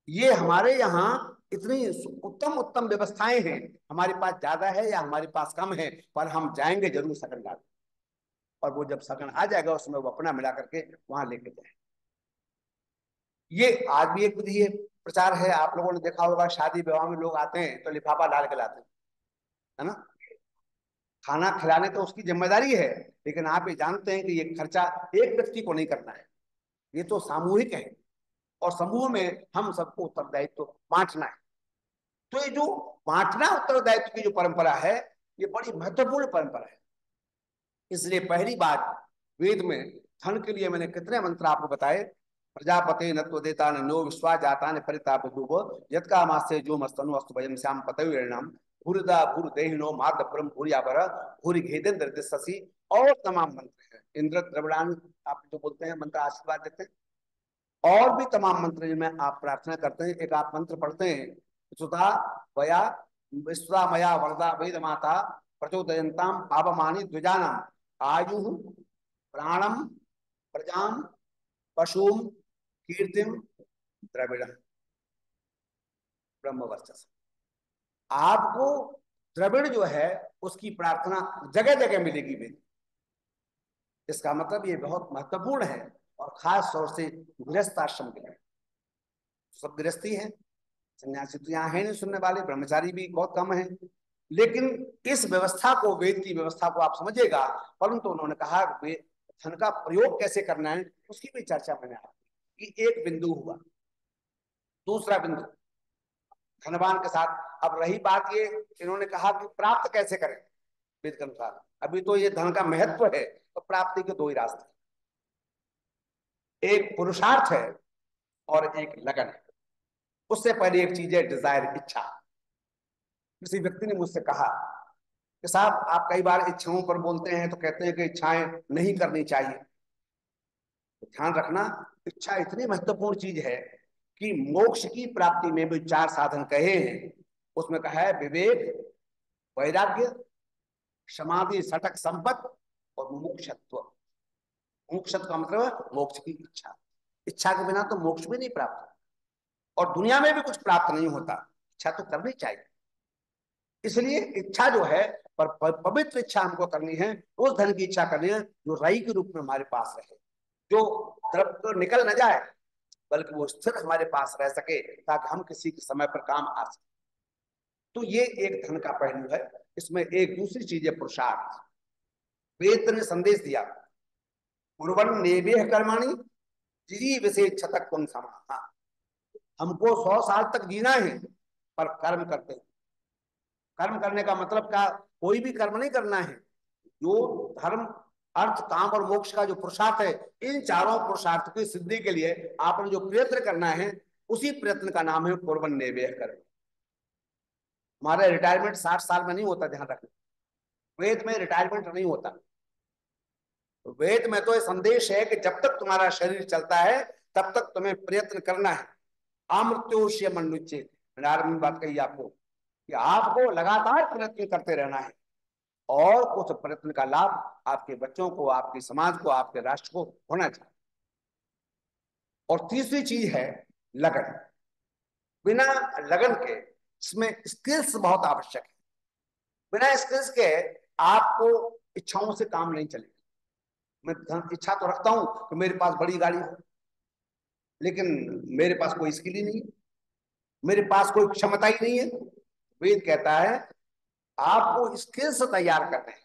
ये हमारे यहाँ इतनी उत्तम उत्तम व्यवस्थाएं हैं। हमारे पास ज्यादा है या हमारे पास कम है, पर हम जाएंगे जरूर सगन डालने। और वो जब सगन आ जाएगा उसमें वो अपना मिला करके वहां लेके जाए। ये आज भी एक विधि है, प्रचार है। आप लोगों ने देखा होगा, शादी विवाह में लोग आते हैं तो लिफाफा डाल के लाते हैं, है ना? खाना खिलाने तो उसकी जिम्मेदारी है, लेकिन आप ये जानते हैं कि ये खर्चा एक व्यक्ति को नहीं करना है, ये तो सामूहिक है। और समूह में हम सबको उत्तरदायित्व बांटना है। तो ये जो बांटना उत्तरदायित्व की जो परंपरा है, ये बड़ी महत्वपूर्ण परंपरा है। इसलिए पहली बात, वेद में धन के लिए मैंने कितने मंत्र आपको बताए। प्रजापते नत्व देता नो विश्वा जाता ने परिताप दूब यत्का मासे जो मस्तनु अस्तु भयम श्याम पतविणाम भूरदा भूर देहिनो मार्द परम भूरियावर भूरि घेदेन्द्र दिशसी। और तमाम मंत्र हैं, इंद्र द्रविड़ान आप जो बोलते हैं मंत्र, आशीर्वाद देते हैं। और भी तमाम मंत्र जिनमें आप प्रार्थना करते हैं। एक आप मंत्र पढ़ते हैं, सुधा वया विश्वा मया वरदा वेद माता प्रचोदयंताम पापमानि द्विजानाम आयु प्राणम प्रजाम पशुम कीर्तिम द्रविड़ ब्रह्म वर्चस्व। आपको द्रविड़ जो है उसकी प्रार्थना जगह जगह मिलेगी वेद। इसका मतलब ये बहुत महत्वपूर्ण है, और खास तौर से गृहस्थ आश्रम के लिए। सब गृहस्थी है, सन्यासी तो यहाँ है नहीं सुनने वाले, ब्रह्मचारी भी बहुत कम है। लेकिन इस व्यवस्था को, वेद की व्यवस्था को आप समझिएगा। परंतु उन्होंने कहा धन का प्रयोग कैसे करना है उसकी भी चर्चा मैंने आपकी कि एक बिंदु हुआ। दूसरा बिंदु धनवान के साथ। अब रही बात ये, इन्होंने कहा कि प्राप्त कैसे करें वेद के अनुसार। अभी तो ये धन का महत्व है, तो प्राप्ति के दो ही रास्ते, एक पुरुषार्थ है और एक लगन है। उससे पहले एक चीज है डिजायर, इच्छा। किसी व्यक्ति ने मुझसे कहा कि साहब आप कई बार इच्छाओं पर बोलते हैं तो कहते हैं कि इच्छाएं नहीं करनी चाहिए। तो ध्यान रखना, इच्छा इतनी महत्वपूर्ण चीज है कि मोक्ष की प्राप्ति में भी चार साधन कहे हैं। उसमें कहा है विवेक, वैराग्य, समाधि, सटक संपत्ति और मुमुक्षत्व। मुमुक्षत्व का मतलब मोक्ष की इच्छा। इच्छा के बिना तो मोक्ष भी नहीं प्राप्त, और दुनिया में भी कुछ प्राप्त नहीं होता। इच्छा तो करनी चाहिए। इसलिए इच्छा जो है, पर पवित्र इच्छा हमको करनी है, उस धन की इच्छा करनी है जो राई के रूप में हमारे पास रहे, जो द्रव्य तो निकल न जाए, बल्कि वो स्थिर हमारे पास रह सके, ताकि हम किसी के समय पर काम आ सके। तो ये एक धन का पहलू है। इसमें एक दूसरी चीज है पुरुषार्थ। वेद ने संदेश दिया, कुर्वन् नेवेह कर्माणि जीविषेत् शतक कुं समाः। हमको 100 साल तक जीना है, पर कर्म करते हैं। कर्म करने का मतलब क्या? कोई भी कर्म नहीं करना है। जो धर्म, अर्थ, काम और मोक्ष का जो पुरुषार्थ है, इन चारों पुरुषार्थ की सिद्धि के लिए आपने जो प्रयत्न करना है, उसी प्रयत्न का नाम है कुर्वन् नेवेह कर्म। हमारा रिटायरमेंट 60 साल में नहीं होता, ध्यान रखना। वेद में रिटायरमेंट नहीं होता। वेद में तो ये संदेश है कि जब तक तुम्हारा शरीर चलता है तब तक तुम्हें प्रयत्न करना है। अमृत्योष्य मनुष्य, मैंने आरंभ में बात कही आपको कि आपको लगातार प्रयत्न करते रहना है, और उस प्रयत्न का लाभ आपके बच्चों को, आपके समाज को, आपके राष्ट्र को होना चाहिए। और तीसरी चीज है लगन। बिना लगन के, इसमें स्किल्स बहुत आवश्यक है। बिना स्किल्स के आपको इच्छाओं से काम नहीं चलेगा। मैं इच्छा तो रखता हूं कि मेरे पास बड़ी गाड़ी हो, लेकिन मेरे पास कोई स्किल ही नहीं है, मेरे पास कोई क्षमता ही नहीं है। वेद कहता है आपको स्किल्स तैयार करने हैं,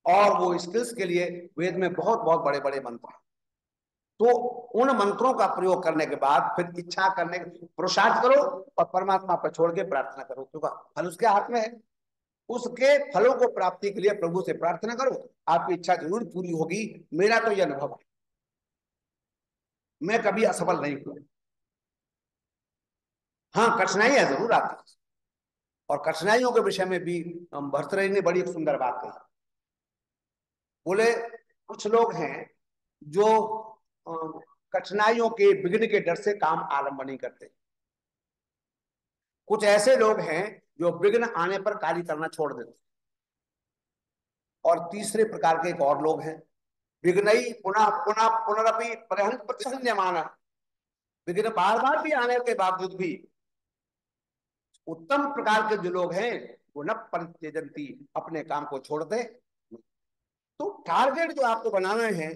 और वो स्किल्स के लिए वेद में बहुत बहुत बड़े बड़े मंत्र हैं। तो उन मंत्रों का प्रयोग करने के बाद फिर इच्छा करने, पुरुषार्थ करो और परमात्मा पर छोड़ के प्रार्थना करो, क्योंकि फल उसके हाथ में है। उसके फलों को प्राप्ति के लिए प्रभु से प्रार्थना करो, आपकी इच्छा जरूर पूरी होगी। मेरा तो यह अनुभव है, मैं कभी असफल नहीं हुआ। हाँ, कठिनाइयां जरूर आती है, और कठिनाइयों के विषय में भी भर्तृहरि ने बड़ी एक सुंदर बात कही। बोले कुछ लोग हैं जो कठिनाइयों के, विघ्न के डर से काम आरंभ नहीं करते। कुछ ऐसे लोग हैं जो विघ्न आने पर कार्य करना छोड़ देते। और तीसरे प्रकार के एक और लोग हैं, विघ्नई पुनः पुनः पुनरपि प्रहंत प्रतिसंयमान, विघ्न बार बार भी आने के बावजूद भी उत्तम प्रकार के जो लोग हैं वो न परित्यजंती, अपने काम को छोड़ दे। तो टारगेट जो आपको बनाना है,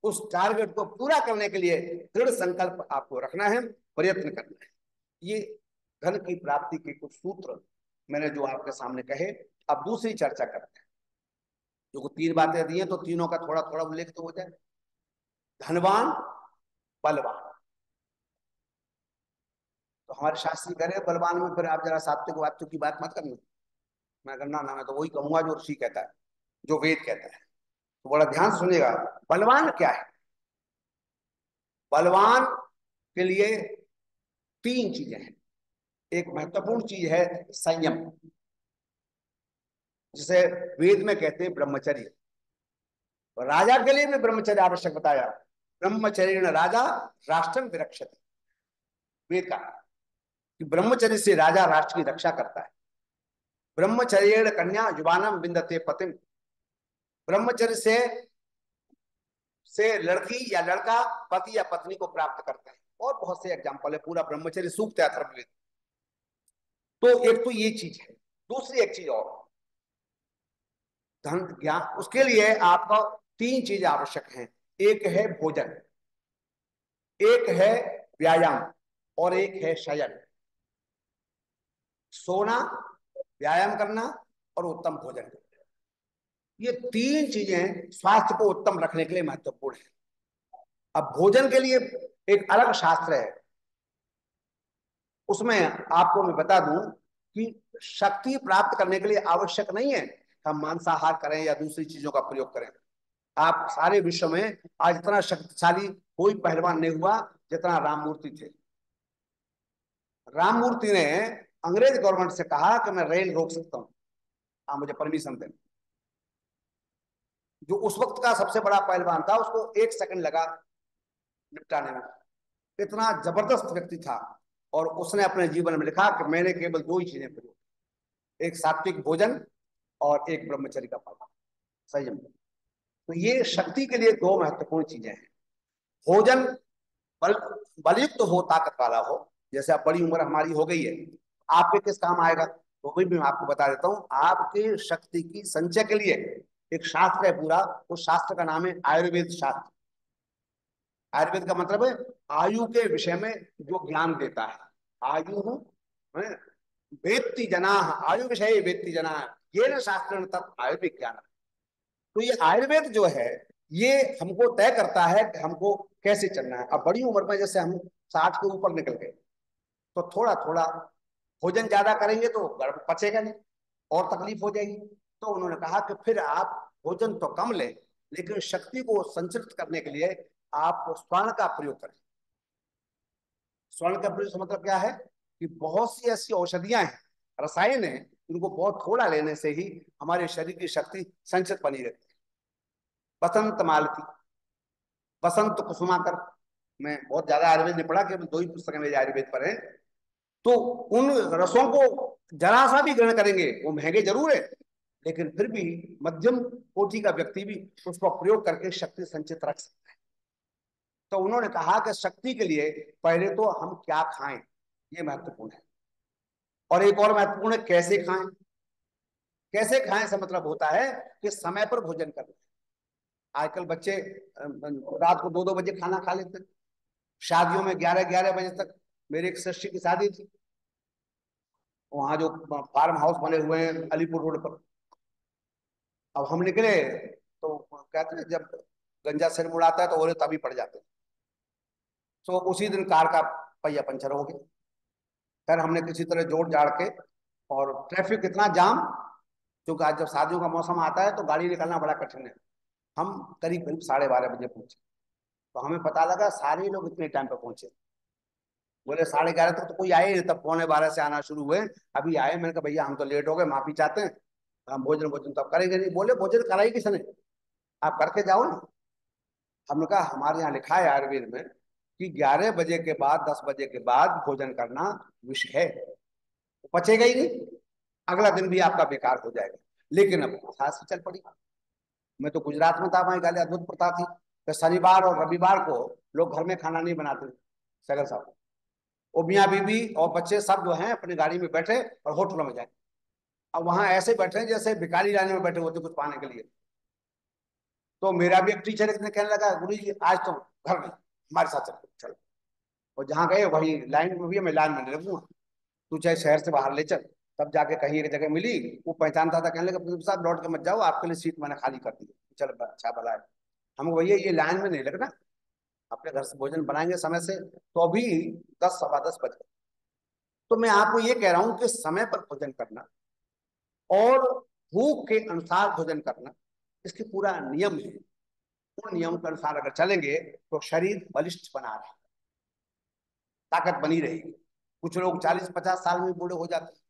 उस टारगेट को पूरा करने के लिए दृढ़ संकल्प आपको रखना है, प्रयत्न करना है। ये धन की प्राप्ति के कुछ सूत्र मैंने जो आपके सामने कहे। अब दूसरी चर्चा करते हैं। जो 3 बातें दी हैं तो तीनों का थोड़ा थोड़ा उल्लेख तो हो जाए। धनवान, बलवान। तो हमारे शास्त्री कह रहे हैं बलवान में फिर आप जरा सात्विक वात्विक की बात मत करना। मैं करना ना, मैं तो वही कहूंगा जो ऋषि कहता है, जो वेद कहता है। तो बड़ा ध्यान से सुनिएगा, बलवान क्या है। बलवान के लिए 3 चीजें हैं। एक महत्वपूर्ण चीज है संयम, जिसे वेद में कहते हैं ब्रह्मचर्य। राजा के लिए भी ब्रह्मचर्य आवश्यक बताया। ब्रह्मचर्य राजा राष्ट्रम विरक्षति, वेद का कि ब्रह्मचर्य से राजा राष्ट्र की रक्षा करता है। ब्रह्मचर्य कन्या युवानम विंदते पतिम, ब्रह्मचर्य से लड़की या लड़का पति या पत्नी को प्राप्त करता है। और बहुत से एग्जाम्पल है, पूरा ब्रह्मचर्य सूक्त है अथर्ववेद। तो एक तो ये चीज है। दूसरी एक चीज और, धन ज्ञान, उसके लिए आपका 3 चीज आवश्यक है। एक है भोजन, एक है व्यायाम, और एक है शयन। सोना, व्यायाम करना और उत्तम भोजन करना, ये 3 चीजें स्वास्थ्य को उत्तम रखने के लिए महत्वपूर्ण है। अब भोजन के लिए एक अलग शास्त्र है, उसमें आपको मैं बता दूं कि शक्ति प्राप्त करने के लिए आवश्यक नहीं है हम मांसाहार करें या दूसरी चीजों का प्रयोग करें। आप सारे विश्व में आज इतना शक्तिशाली कोई पहलवान नहीं हुआ जितना राममूर्ति थे। राममूर्ति ने अंग्रेज गवर्नमेंट से कहा कि मैं रेल रोक सकता हूं, आप मुझे परमिशन दें। जो उस वक्त का सबसे बड़ा पहलवान था, उसको 1 सेकंड लगा निपटाने में, इतना जबरदस्त व्यक्ति था। और उसने अपने जीवन में लिखा कि मैंने केवल 2 ही चीजें प्रयोग, एक सात्विक भोजन और एक ब्रह्मचर्य का पालन, संयम। तो ये शक्ति के लिए 2 महत्वपूर्ण चीजें हैं। भोजन बल बलयुक्त हो, ताकत वाला हो। जैसे अब बड़ी उम्र हमारी हो गई है, आपके किस काम आएगा, तो वही मैं आपको बता देता हूँ। आपके शक्ति की संचय के लिए एक शास्त्र है पूरा, उस शास्त्र का नाम है आयुर्वेद शास्त्र। आयुर्वेद का मतलब है आयु के विषय में जो ज्ञान देता है। आयु वेत्ति जना, आयु विषय वेत्ति जना, ये न शास्त्र तब आयुर्वेद ज्ञान। तो ये आयुर्वेद जो है, ये हमको तय करता है कि हमको कैसे चलना है। अब बड़ी उम्र में जैसे हम 60 के ऊपर निकल गए, तो थोड़ा थोड़ा भोजन ज्यादा करेंगे तो पचेगा नहीं और तकलीफ हो जाएगी। तो उन्होंने कहा कि फिर आप भोजन तो कम लें, लेकिन शक्ति को संचित करने के लिए आप स्वर्ण का प्रयोग करें। स्वर्ण का प्रयोग का मतलब क्या है कि बहुत सी ऐसी औषधियां हैं, रसायन है, उनको बहुत थोड़ा लेने से ही हमारे शरीर की शक्ति संचित बनी रहती है। बसंत मालती, बसंत कुसुमाकर, मैं बहुत ज्यादा आयुर्वेद नहीं पढ़ा, केवल 2 ही पुस्तकें मेरे आयुर्वेद पर हैं। तो उन रसों को जरा सा भी ग्रहण करेंगे, वो महंगे जरूर है, लेकिन फिर भी मध्यम कोटि का व्यक्ति भी उसका प्रयोग करके शक्ति संचित रख सकता है। तो उन्होंने कहा कि शक्ति के लिए पहले तो हम क्या खाएं, ये महत्वपूर्ण है। और एक और महत्वपूर्ण है कैसे खाएं। कैसे खाएं से मतलब होता है कि समय पर भोजन करना। आजकल बच्चे रात को 2-2 बजे खाना खा लेते हैं, शादियों में 11-11 बजे तक। मेरी एक सिस्टर की शादी थी, वहां जो फार्म हाउस बने हुए हैं अलीपुर रोड पर। अब हम निकले तो कहते हैं जब गंजा सिर मुड़ाता है तो ओले तभी पड़ जाते हैं। तो उसी दिन कार का पहिया पंचर हो गया। फिर हमने किसी तरह जोड़ जाड़ के, और ट्रैफिक इतना जाम, क्योंकि आज जब शादियों का मौसम आता है तो गाड़ी निकलना बड़ा कठिन है। हम करीब करीब 12:30 बजे पहुंचे, तो हमें पता लगा सारे लोग इतने टाइम पे पहुंचे। बोले 11:30 तक तो कोई आए नहीं, तब 11:45 से आना शुरू हुए, अभी आए। मैंने कहा भैया हम तो लेट हो गए, माफी चाहते हैं, हम भोजन भोजन तब करेंगे नहीं। बोले भोजन कराई किसने, आप करके जाओ ना। हमने कहा हमारे यहाँ लिखा है आयुर्वेद में कि 11 बजे के बाद, 10 बजे के बाद भोजन करना विष है, वो पचेगा ही नहीं, अगला दिन भी आपका बेकार हो जाएगा। लेकिन अब सास से चल पड़ी। मैं तो गुजरात में था, वहां गाली अद्भुत प्रथा थी कि शनिवार और रविवार को लोग घर में खाना नहीं बनाते। सगर साहब, वो मियाँ बीबी और बच्चे सब जो हैं अपनी गाड़ी में बैठे और होटलों में जाए। अब वहां ऐसे बैठे हैं जैसे भिखारी लाने में बैठे होते कुछ पाने के लिए। तो मेरा भी एक टीचर इतने कहने लगा, गुरु जी आज तो घर में हमारे साथ चलो चलो। और जहाँ गए वही लाइन में भी, मैं लाइन में नहीं लगूंगा, तू चाहे शहर से बाहर ले चल। तब जाके कहीं एक जगह मिली, वो पहचानता था, कहने लगा प्रदीप साहब लौट के मत जाओ, आपके लिए सीट मैंने खाली कर दी। चल अच्छा भला है। हम भैया ये लाइन में नहीं लगना, अपने घर से भोजन बनाएंगे समय से। तो अभी 10 सवा 10 बजे। तो मैं आपको ये कह रहा हूं कि समय पर भोजन करना और भूख के अनुसार भोजन करना, इसके पूरा नियम है। उन नियम के अनुसार अगर चलेंगे तो शरीर बलिष्ठ बना रहे, ताकत बनी रहेगी। कुछ लोग 40-50 साल में बूढ़े हो जाते हैं,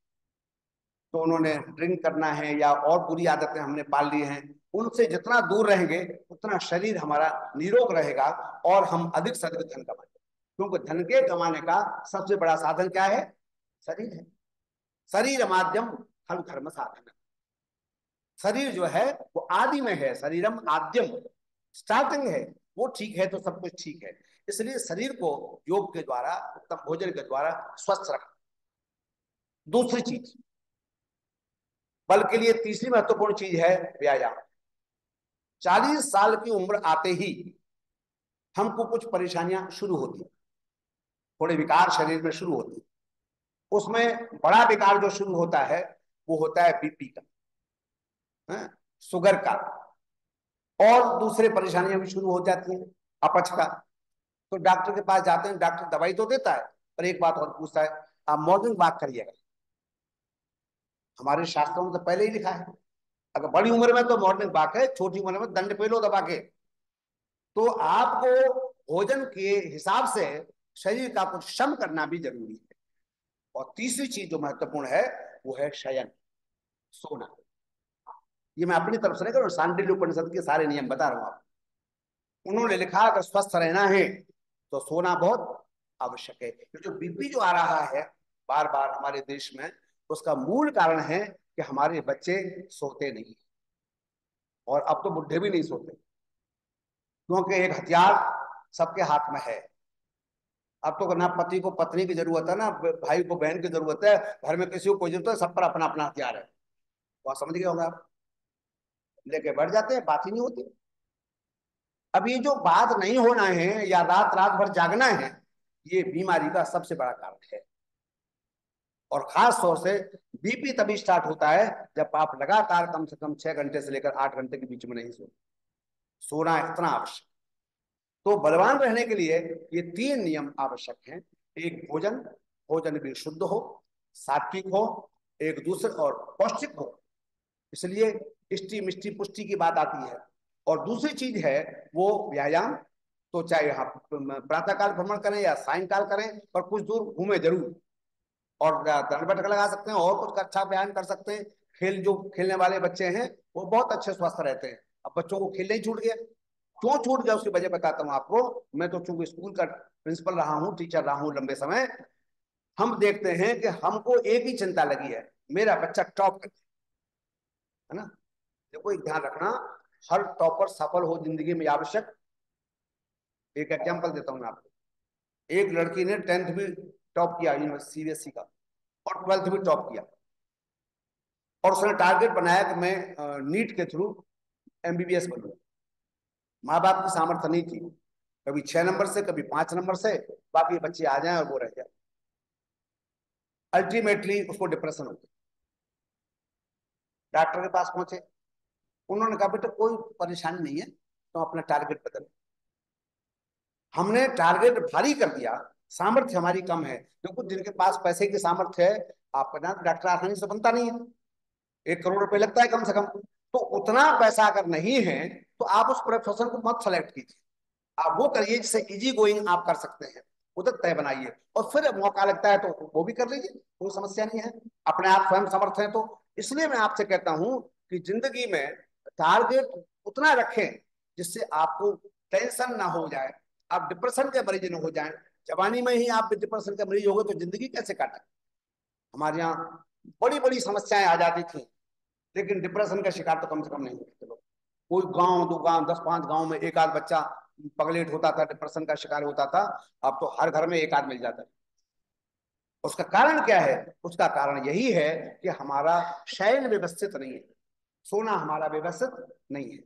तो उन्होंने ड्रिंक करना है या और बुरी आदतें हमने पाल ली हैं। उनसे जितना दूर रहेंगे उतना शरीर हमारा निरोग रहेगा, और हम अधिक से अधिक धन कमाएंगे। क्योंकि धन के कमाने का सबसे बड़ा साधन क्या है, शरीर है। शरीर माध्यम फल धर्म साधन। शरीर जो है वो आदि में है, शरीरम आद्यम, स्टार्टिंग है। वो ठीक है तो सब कुछ ठीक है। इसलिए शरीर को योग के द्वारा, उत्तम भोजन के द्वारा स्वस्थ रखना। दूसरी चीज, बल के लिए तीसरी महत्वपूर्ण चीज है व्यायाम। 40 साल की उम्र आते ही हमको कुछ परेशानियां शुरू होती, थोड़े विकार शरीर में शुरू होते। उसमें बड़ा विकार जो शुरू होता है वो होता है बीपी का, है? शुगर का, और दूसरे परेशानियां भी शुरू हो जाती हैं, अपच का। तो डॉक्टर के पास जाते हैं, डॉक्टर दवाई तो देता है, पर एक बात और पूछता है, आप मॉर्निंग वॉक करिएगा। हमारे शास्त्रों में तो पहले ही लिखा है, अगर बड़ी उम्र में तो मॉर्निंग वॉक है, छोटी उम्र में दंड पे लो दबा के। तो आपको भोजन के हिसाब से शरीर का कुछ श्रम करना भी जरूरी है। और तीसरी चीज जो महत्वपूर्ण है वो है शयन, सोना। ये मैं अपनी तरफ से नहीं कर रहा हूं, सांडिल्य उपनिषद के सारे नियम बता रहा हूं आपको। उन्होंने लिखा अगर स्वस्थ रहना है तो सोना बहुत आवश्यक है। ये जो बीपी जो आ रहा है बार बार हमारे देश में, उसका मूल कारण है कि हमारे बच्चे सोते नहीं, और अब तो बुढ़े भी नहीं सोते। क्योंकि एक हथियार सबके हाथ में है। अब तो ना पति को पत्नी की जरूरत है, ना भाई को बहन की जरूरत है, घर में किसी को कोई जरूरत है, सब पर अपना अपना हथियार है। तो आप समझ गए होंगे, आप लेके बढ़ जाते हैं, बात ही नहीं होती। अब ये जो बात नहीं होना है या रात रात भर जागना है, ये बीमारी का सबसे बड़ा कारण है। और खास तौर से बीपी तभी स्टार्ट होता है जब आप लगातार कम से कम 6 घंटे से लेकर 8 घंटे के बीच में नहीं सोते। सोना इतना आवश्यक। तो बलवान रहने के लिए ये 3 नियम आवश्यक हैं। एक, भोजन, भोजन भी शुद्ध हो, सात्विक हो, एक दूसरे और पौष्टिक हो। इसलिए इष्टि मिष्टि पुष्टि की बात आती है। और दूसरी चीज है वो व्यायाम। तो चाहे आप प्रातःकाल भ्रमण करें या सायंकाल करें, पर कुछ दूर घूमे जरूर। और दंड बैठक लगा सकते हैं, और कुछ अच्छा व्यायाम कर सकते हैं। खेल, जो खेलने वाले बच्चे हैं वो बहुत अच्छे स्वस्थ रहते हैं। अब बच्चों को खेलने ही छूट गया, क्यों छूट गया उसकी वजह बताता हूँ आपको। मैं तो चूंकि स्कूल का प्रिंसिपल रहा हूँ, टीचर रहा हूँ लंबे समय, हम देखते हैं कि हमको एक ही चिंता लगी है, मेरा बच्चा टॉप करे, है ना। देखो एक ध्यान रखना, हर टॉपर सफल हो जिंदगी में आवश्यक। एक एग्जांपल देता हूँ मैं आपको। एक लड़की ने 10th भी टॉप किया यूनिवर्सिटी सीबीएसई का, और 12th भी टॉप किया। और उसने टारगेट बनाया कि मैं नीट के थ्रू एमबीबीएस बनूंगा। माँ बाप की सामर्थ्य नहीं थी, कभी 6 नंबर से कभी 5 नंबर से, बाकी बच्चे आ जाए और वो रह जाए। अल्टीमेटली उसको डिप्रेशन हो गया। डॉक्टर के पास पहुंचे, उन्होंने कहा बेटा कोई परेशानी नहीं है, तो अपना टारगेट बदल। हमने टारगेट भारी कर दिया, सामर्थ्य हमारी कम है। देखो जिनके पास पैसे की सामर्थ्य है, आपका नाम डॉक्टर आसानी से बनता नहीं है, 1 करोड़ रुपए लगता है कम से कम। तो उतना पैसा अगर नहीं है तो आप उस प्रोफेशन को मत सेलेक्ट कीजिए, आप वो करिए जिससे इजी गोइंग आप कर सकते हैं, उधर तय बनाइए, और फिर मौका लगता है तो वो भी कर लीजिए, कोई समस्या नहीं है, अपने आप स्वयं समर्थ है तो। इसलिए मैं आपसे कहता हूं कि जिंदगी में टारगेट उतना रखें जिससे आपको टेंशन ना हो जाए, आप डिप्रेशन के मरीज न हो जाए। जवानी में ही आप डिप्रेशन के मरीज हो गए तो जिंदगी कैसे काटें। हमारे यहाँ बड़ी बड़ी समस्याएं आ जाती थी, लेकिन डिप्रेशन का शिकार तो कम से कम नहीं होते लोग। कोई गांव दो गांव 10-5 गांव में एक आध बच्चा पगलेट होता था, डिप्रेशन का शिकार होता था। अब तो हर घर में एक आध मिल जाता है। उसका कारण क्या है? उसका कारण यही है कि हमारा शयन व्यवस्थित नहीं है, सोना हमारा व्यवस्थित नहीं है।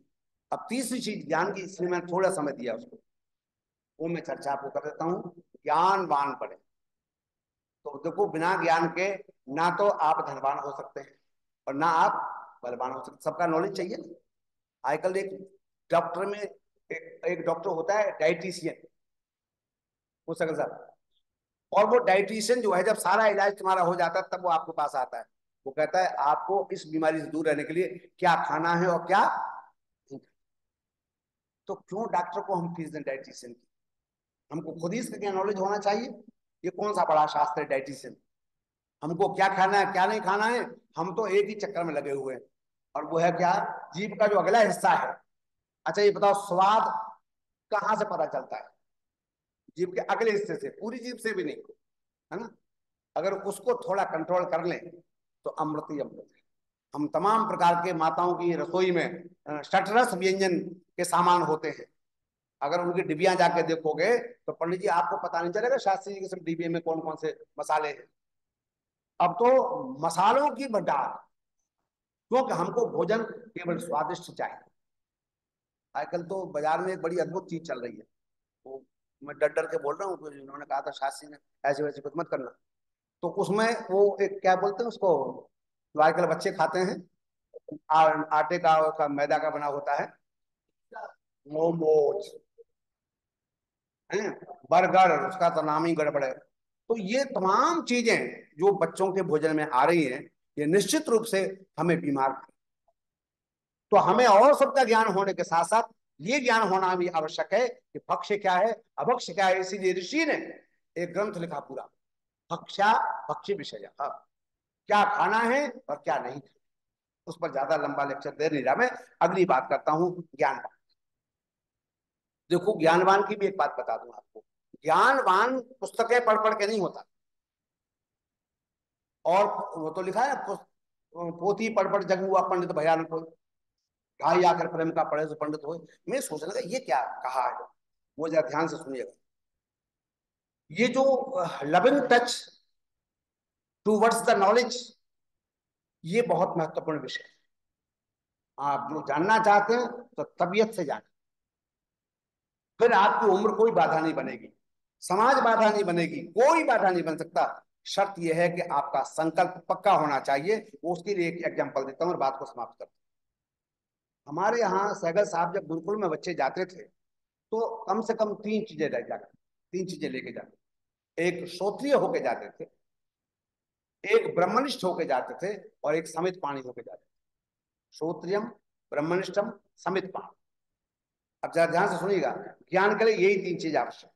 अब तीसरी चीज ज्ञान की, इसलिए मैंने थोड़ा समय दिया उसको, वो मैं चर्चा आपको कर देता हूँ। ज्ञानवान बने। तो देखो बिना ज्ञान के ना तो आप धनवान हो सकते हैं और ना आप बलवान हो सकते। सबका नॉलेज चाहिए। आजकल एक डॉक्टर में एक डॉक्टर होता है डाइटिशियन, हो सकल साहब, और वो डाइटिशियन जो है जब सारा इलाज तुम्हारा हो जाता है तब वो आपके पास आता है। वो कहता है आपको इस बीमारी से दूर रहने के लिए क्या खाना है और क्या नहीं। तो क्यों डॉक्टर को हम फीस दें डाइटिशियन की? हमको खुद ही इसका नॉलेज होना चाहिए। ये कौन सा बड़ा शास्त्र है डाइटिशियन? हमको क्या खाना है क्या नहीं खाना है, हम तो एक ही चक्कर में लगे हुए हैं, और वो है क्या? जीभ का जो अगला हिस्सा है। अच्छा ये बताओ स्वाद कहाँ से पता चलता है? जीभ के अगले हिस्से से, पूरी जीभ से भी नहीं, है ना। अगर उसको थोड़ा कंट्रोल कर लें तो अमृत ही अमृत है। हम तमाम प्रकार के माताओं की रसोई में षटरस व्यंजन के सामान होते हैं। अगर उनकी डिबिया जाके देखोगे तो पंडित जी आपको पता नहीं चलेगा शास्त्री जी के डिबिया में कौन कौन से मसाले हैं। अब तो मसालों की भंडार, क्योंकि हमको भोजन केवल स्वादिष्ट चाहिए। आजकल तो बाजार में एक बड़ी अद्भुत चीज चल रही है, वो मैं डर डर के बोल रहा हूँ, तो उन्होंने कहा था शास्त्री ने ऐसे वैसे कुछ मत करना। तो उसमें वो एक क्या बोलते हैं उसको, जो आजकल बच्चे खाते हैं, आटे का मैदा का बना होता है, मोमोज हैं, बर्गर, उसका तो नाम ही गड़बड़ है। तो ये तमाम चीजें जो बच्चों के भोजन में आ रही हैं, ये निश्चित रूप से हमें बीमार कर। तो हमें और सबका ज्ञान होने के साथ साथ ये ज्ञान होना भी आवश्यक है कि भक्ष्य क्या है अभक्ष्य क्या है। इसीलिए ऋषि ने एक ग्रंथ लिखा पूरा, भक्षा भक्ष्य विषय, क्या खाना है और क्या नहीं। उस पर ज्यादा लंबा लेक्चर दे नहीं रहा मैं, अगली बात करता हूं ज्ञानवान। देखो ज्ञानवान की भी एक बात बता दूं आपको, ज्ञानवान पुस्तकें पढ़ पढ़ के नहीं होता। और वो तो लिखा है पोथी पढ़ पढ़ जग हुआ पंडित भयानक हो, ढाई आकर प्रेम का पढ़े तो पंडित हो। मैं सोचने लगा ये क्या कहा है, वो जरा ध्यान से सुनिएगा। ये जो loving touch towards the knowledge, ये बहुत महत्वपूर्ण विषय है। आप जो जानना चाहते हैं तो तबीयत से जाने, फिर आपकी उम्र कोई बाधा नहीं बनेगी, समाज बाधा नहीं बनेगी, कोई बाधा नहीं बन सकता। शर्त यह है कि आपका संकल्प पक्का होना चाहिए। वो उसके लिए एक एग्जांपल देता हूं और बात को समाप्त करता हूं। हमारे यहाँ सैगल साहब जब गुरुकुल में बच्चे जाते थे तो कम से कम 3 चीजें रह जाते, 3 चीजें लेके जाते। एक श्रोत्रिय होके जाते थे, एक ब्रह्मनिष्ठ होके जाते थे, और एक समित पाणी होके जाते थे। श्रोत्रियम, ब्रह्मनिष्ठम, समित पाणी। अब जरा ध्यान से सुनिएगा, ज्ञान के लिए यही 3 चीज आवश्यक।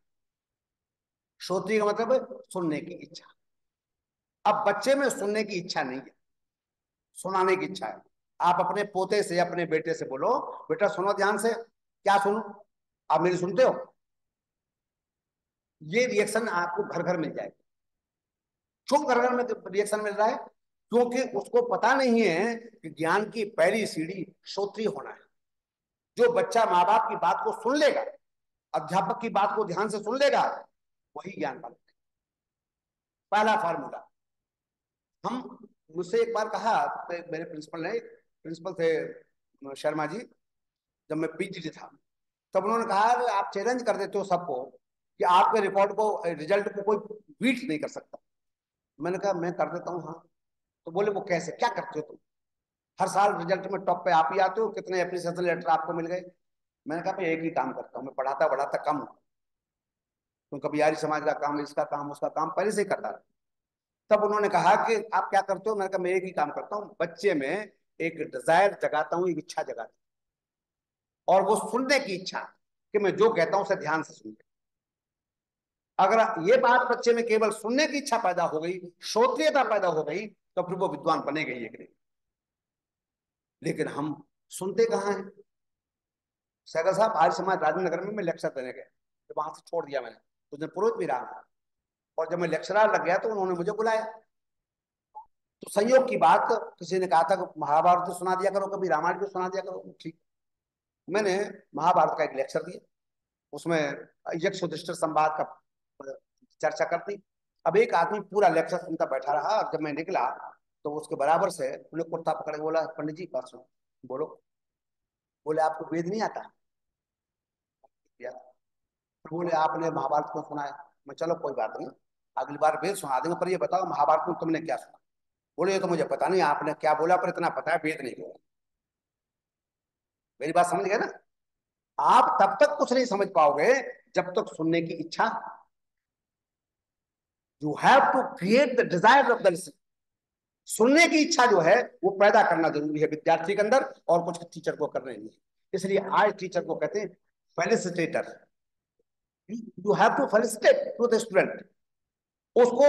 श्रोत्रिय का मतलब है सुनने की इच्छा। अब बच्चे में सुनने की इच्छा नहीं है, सुनाने की इच्छा है। आप अपने पोते से अपने बेटे से बोलो बेटा सुनो ध्यान से, क्या सुनो, आप मेरी सुनते हो? ये रिएक्शन आपको घर घर मिल जाएगा। क्यों घर घर में रिएक्शन मिल रहा है? क्योंकि उसको पता नहीं है कि ज्ञान की पहली सीढ़ी श्रोत्रिय होना है। जो बच्चा माँ बाप की बात को सुन लेगा, अध्यापक की बात को ध्यान से सुन लेगा, वही ज्ञान वाला। पहला फार्मूला। हम मुझसे एक बार कहा, मेरे प्रिंसिपल थे शर्मा जी, जब मैं पीजीटी था, तब उन्होंने कहा कि आप चैलेंज कर देते हो सबको कि आपके रिकॉर्ड को, रिजल्ट को कोई बीट नहीं कर सकता। मैंने कहा मैं कर देता हूँ, हाँ। तो बोले वो कैसे, क्या करते हो तुम? हर साल रिजल्ट में टॉप पे आप ही आते हो, कितने एप्रिसिएशन लेटर आपको मिल गए? मैंने कहा मैं एक ही काम करता हूँ, मैं पढ़ाता बढ़ाता कम हूँ, तो कभी यारी समाज का काम, इसका काम, उसका काम पहले से ही करता रहा। तब उन्होंने कहा कि आप क्या करते हो? मैंने कहा मैं एक ही काम करता हूँ, बच्चे में एक डिजायर जगाता हूँ, एक इच्छा जगाता हूँ, और वो सुनने की इच्छा, कि मैं जो कहता हूँ उसे ध्यान से सुनते। अगर ये बात बच्चे में केवल सुनने की इच्छा पैदा हो गई, श्रोत्रियता पैदा हो गई, तो फिर वो विद्वान बनेगा ही एक दिन। लेकिन हम सुनते कहाँ हैं? सैगल साहब आर्य समाज राजेंद्र नगर में मैं लेक्चर देने गया, तो वहां से छोड़ दिया मैंने, तो मैं पुरोहित भी रहा, और जब मैं लेक्चरर लग गया तो उन्होंने मुझे बुलाया। तो संयोग की बात, किसी ने कहा था कि महाभारत तो सुना दिया करो, कभी रामायण भी सुना दिया करो। ठीक, मैंने महाभारत का एक लेक्चर दिया, उसमें यक्ष युधिष्ठिर संवाद का चर्चा कर दी। अब एक आदमी पूरा लेक्चर सुनता बैठा रहा, और जब मैं निकला तो उसके बराबर से उन्हें कुर्ता पकड़ के बोला, पंडित जी बात सुनो। बोलो। बोले आपको वेद नहीं आता? या तो बोले आपने महाभारत क्यों सुना है? मैं चलो कोई बात नहीं, अगली बार वेद सुना देंगे, पर ये बताओ महाभारत में तुमने क्या सुना? बोले ये तो मुझे पता नहीं, आपने क्या बोला, पर इतना पता है वेद नहीं बोला। मेरी बात समझ गए ना? आप तब तक कुछ नहीं समझ पाओगे जब तक सुनने की इच्छा, you have to create the desire of the listener. सुनने की इच्छा जो है वो पैदा करना जरूरी है विद्यार्थी के अंदर, और कुछ टीचर को करना नहीं है। इसलिए आज टीचर को कहते हैं facilitator. You have to facilitate to the student, उसको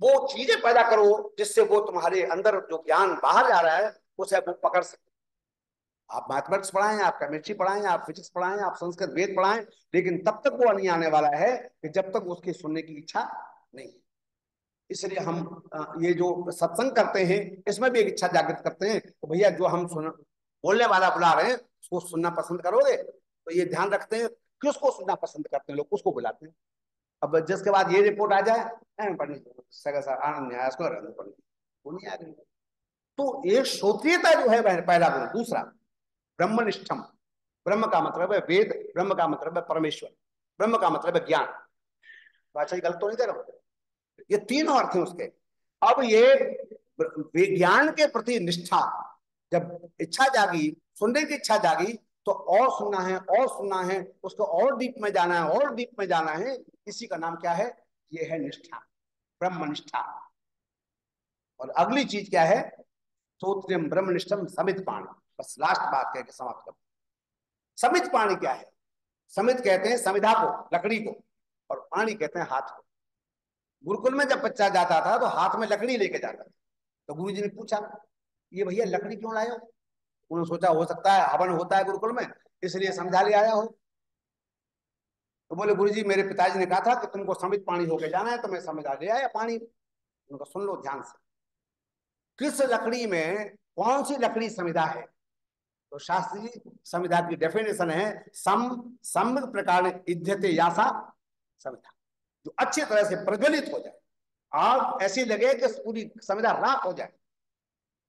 वो चीजें पैदा करो जिससे वो तुम्हारे अंदर जो ज्ञान बाहर जा रहा है उसे वो पकड़ सके। आप मैथमेटिक्स पढ़ाएं, आप केमिस्ट्री पढ़ाएं, आप फिजिक्स पढ़ाएं, आप संस्कृत वेद पढ़ाएं, लेकिन तब तक वो नहीं आने वाला है कि जब तक उसकी सुनने की इच्छा नहीं। इसलिए हम ये जो सत्संग करते हैं इसमें भी एक इच्छा जागृत करते हैं, तो भैया जो हम सुन, बोलने वाला बुला रहे हैं उसको सुनना पसंद करोगे? तो ये ध्यान रखते हैं कि उसको सुनना पसंद करते हैं लोग, उसको बुलाते हैं। अब जिसके बाद ये रिपोर्ट आ जाए, पंडित सगा सा आनंद न्याय इसको रहने पंडित, वो नहीं आ रही। तो एक श्रोत्रियता जो है वह पहला गुण। दूसरा ब्रह्मनिष्ठम, ब्रह्म का मतलब है वेद, ब्रह्म का मतलब है परमेश्वर, ब्रह्म का मतलब है ज्ञान। अच्छा गलत तो नहीं दे रहा हूं? ये तीन अर्थ हैं उसके। अब ये विज्ञान के प्रति निष्ठा, जब इच्छा जागी, सुनने की इच्छा जागी, तो और सुनना है, और सुनना है, उसको और डीप में जाना है, और डीप में जाना है। इसी का नाम क्या है? ये है निष्ठा, ब्रह्मनिष्ठा। और अगली चीज क्या है? श्रोत्रियम ब्रह्मनिष्ठम समित पाणी। बस लास्ट बात कह के समाप्त कर। समित पाणी क्या है? समित कहते हैं समिधा को, लकड़ी को, और पाणी कहते हैं हाथ को। गुरुकुल में जब बच्चा जाता था तो हाथ में लकड़ी लेके जाता था। तो गुरुजी ने पूछा, ये भैया लकड़ी क्यों लाए हो? उन्होंने सोचा हो सकता है हवन होता है गुरुकुल में, इसलिए समझा ले आया हो। तो बोले गुरुजी मेरे पिताजी ने कहा था कि तुमको समित पानी होके जाना है, तो मैं समझा ले आया पानी। उनका सुन लो ध्यान से, किस लकड़ी में कौन सी लकड़ी समिधा है? तो शास्त्री समिधा की डेफिनेशन है सम सम प्रकार इध्यते यासा समिधा, जो अच्छी तरह से प्रज्वलित हो जाए, आग ऐसी लगे कि पूरी समिधा राख हो जाए।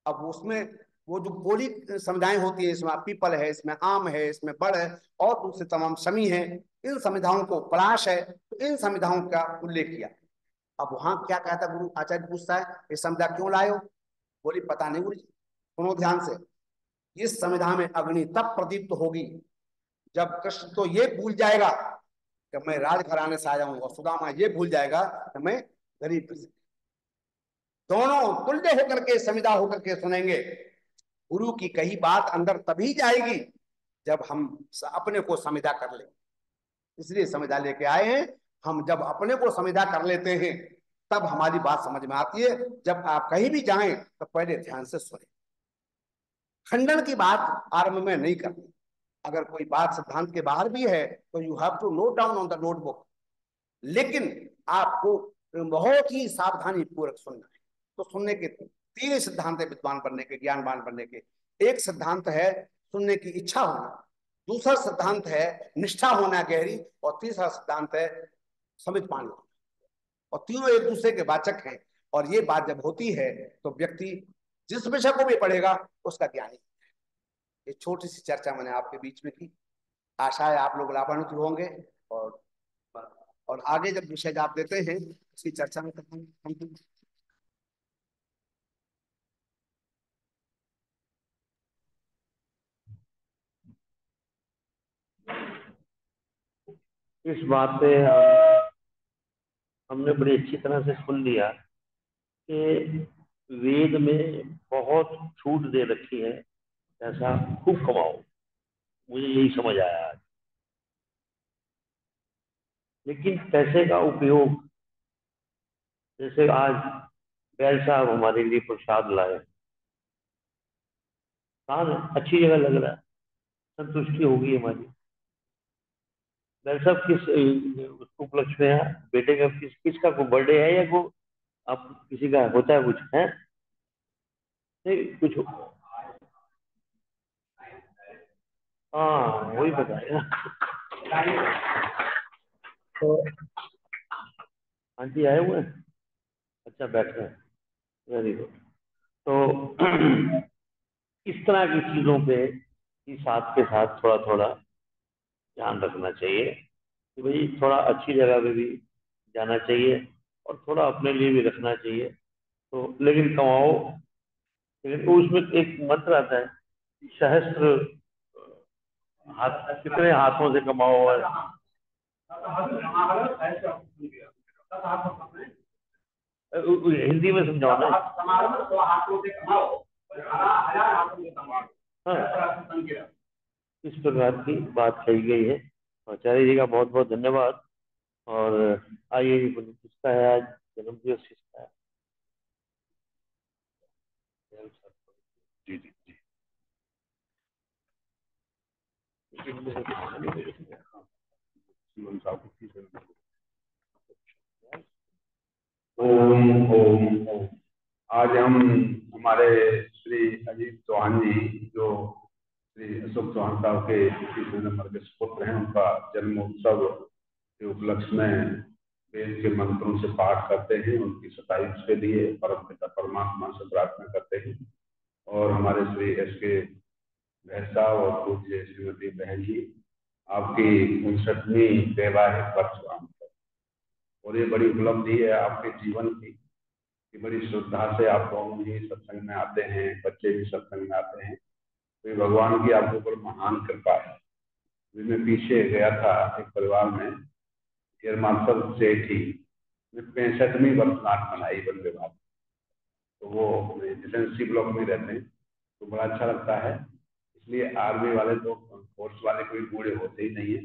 अब उसमें वो जो पोली समिधाएं होती है, इसमें पीपल है, इसमें आम है, इसमें बड़ है, और दूसरे तमाम शमी है, इन समिधाओं को पलाश है, तो इन समिधाओं का उल्लेख किया। अब वहां क्या कहता गुरु आचार्य पूछता है, ये समिधा क्यों लाए हो? बोली पता नहीं गुरु जी। सुनो ध्यान से, इस समिधा में अग्नि तब प्रदीप्त होगी जब कृष्ण तो ये भूल जाएगा कि मैं राजघराने से आया हूं, और सुदामा ये भूल जाएगा कि मैं गरीब। दोनों तुल्य होकर के समिधा होकर के सुनेंगे। गुरु की कही बात अंदर तभी जाएगी जब हम अपने को समिधा कर ले। इसलिए समिधा लेके आए हैं। हम जब अपने को समिधा कर लेते हैं तब हमारी बात समझ में आती है। जब आप कहीं भी जाएं तो पहले ध्यान से सुने। खंडन की बात आरंभ में नहीं करनी। अगर कोई बात सिद्धांत के बाहर भी है तो you have to note down on the notebook, लेकिन आपको बहुत ही सावधानी पूर्वक सुनना है। तो सुनने के तीन सिद्धांत है विद्वान बनने के, ज्ञानवान बनने के। एक सिद्धांत है सुनने की इच्छा होना, दूसरा सिद्धांत है निष्ठा होना गहरी, और तीसरा सिद्धांत है समित पानी होना। और तीनों एक दूसरे के वाचक हैं। और ये बात जब होती है तो व्यक्ति जिस विषय को भी पढ़ेगा उसका ज्ञानी। ये छोटी सी चर्चा मैंने आपके बीच में की, आशा है आप लोग लाभान्वित होंगे। और और आगे जब विषय आप देते हैं उसकी चर्चा में करते हैं। इस बात पे हमने बड़ी अच्छी तरह से सुन लिया कि वेद में बहुत छूट दे रखी है, ऐसा खूब कमाओ। मुझे यही समझ आया आज। लेकिन पैसे का उपयोग, जैसे आज बैल साहब हमारे लिए प्रसाद लाए, हाँ अच्छी जगह लग रहा है, संतुष्टि होगी हमारी। बैल साहब किस उपलक्ष्य में है? बेटे का किसका को बर्थडे है या को आप किसी का होता है कुछ है? नहीं कुछ। हाँ वही बताया। तो आंटी आए हुए हैं? अच्छा बैठ रहे हैं, वेरी गुड। तो इस तरह की चीजों पे ही साथ के साथ थोड़ा थोड़ा ध्यान रखना चाहिए कि भाई थोड़ा अच्छी जगह पे भी जाना चाहिए और थोड़ा अपने लिए भी रखना चाहिए। तो लेकिन कमाओ, लेकिन उसमें एक मंत्र आता है, सहस्त्र हाथ, कितने हाथों से कमाओ। और हिंदी में समझाओ ना। हाँ इस प्रकार की बात कही गई है। आचार्य जी का बहुत बहुत धन्यवाद। और आइए जी, किसका है आज जन्म दिवस, किसका है? जी जी जी। जीवन साहब की ओम ओम ओम। आज हम हमारे श्री अजीत चौहान जी, जो श्री अशोक चौहान साहब के 21 नंबर के सुपुत्र हैं, उनका जन्म उत्सव के उपलक्ष्य में वेद के मंत्रों से पाठ करते हैं। उनकी 27 के लिए परम पिता परमात्मा से प्रार्थना करते हैं। और हमारे श्री एस के भैरसा और पूज्य श्रीमती बहन जी, आपकी 59वीं वैवाहिक वर्षगांठ, और ये बड़ी उपलब्धि है आपके जीवन की कि बड़ी श्रद्धा से आप दोनों ही सत्संग में आते हैं, बच्चे भी सत्संग में आते हैं। तो ये भगवान की आपके ऊपर महान कृपा है। मैं पीछे गया था एक परिवार में, हिरमाचल सेठी में 65वीं वर्षगांठ मनाई वन विभाग। तो वो डिफेंसी ब्लॉक में रहते हैं, तो बड़ा अच्छा लगता है। इसलिए आर्मी वाले तो, फोर्स वाले कोई बूढ़े होते ही नहीं है,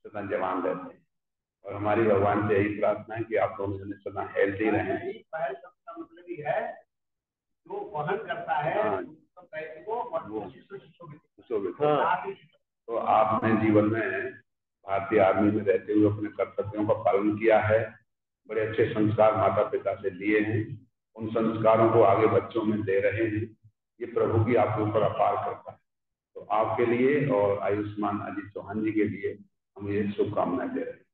सदा जवान रहते हैं। और हमारी भगवान से यही प्रार्थना है कि आप दोनों जने सदा हेल्दी रहें। मतलब है जो वहन करता है, हाँ, तो आपने जीवन में भारतीय आर्मी में रहते हुए अपने कर्तव्यों का पालन किया है। बड़े अच्छे संस्कार माता पिता से लिए हैं, उन संस्कारों को आगे बच्चों में दे रहे हैं। ये प्रभु की आपके ऊपर अपार कृपा है। तो आपके लिए और आयुष्मान अजीत चौहान जी के लिए हम ये शुभकामनाएं दे रहे हैं।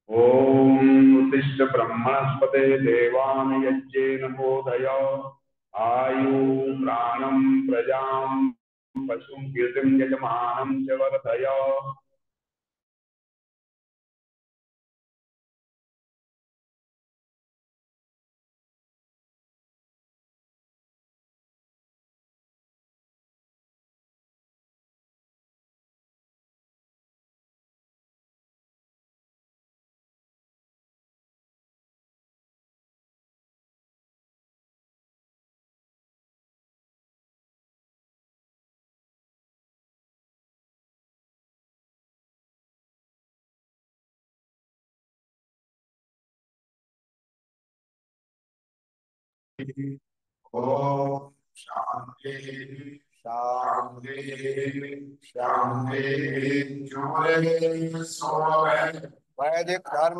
ओम उत्तिष्ठ ब्रह्मणस्पते देवान यज्ञेन बोधय आयु प्राणं प्रजां पशुं कीर्तिं यजमानं च वर्धय। ओम शांति शांति शांति। वैदिक धर्म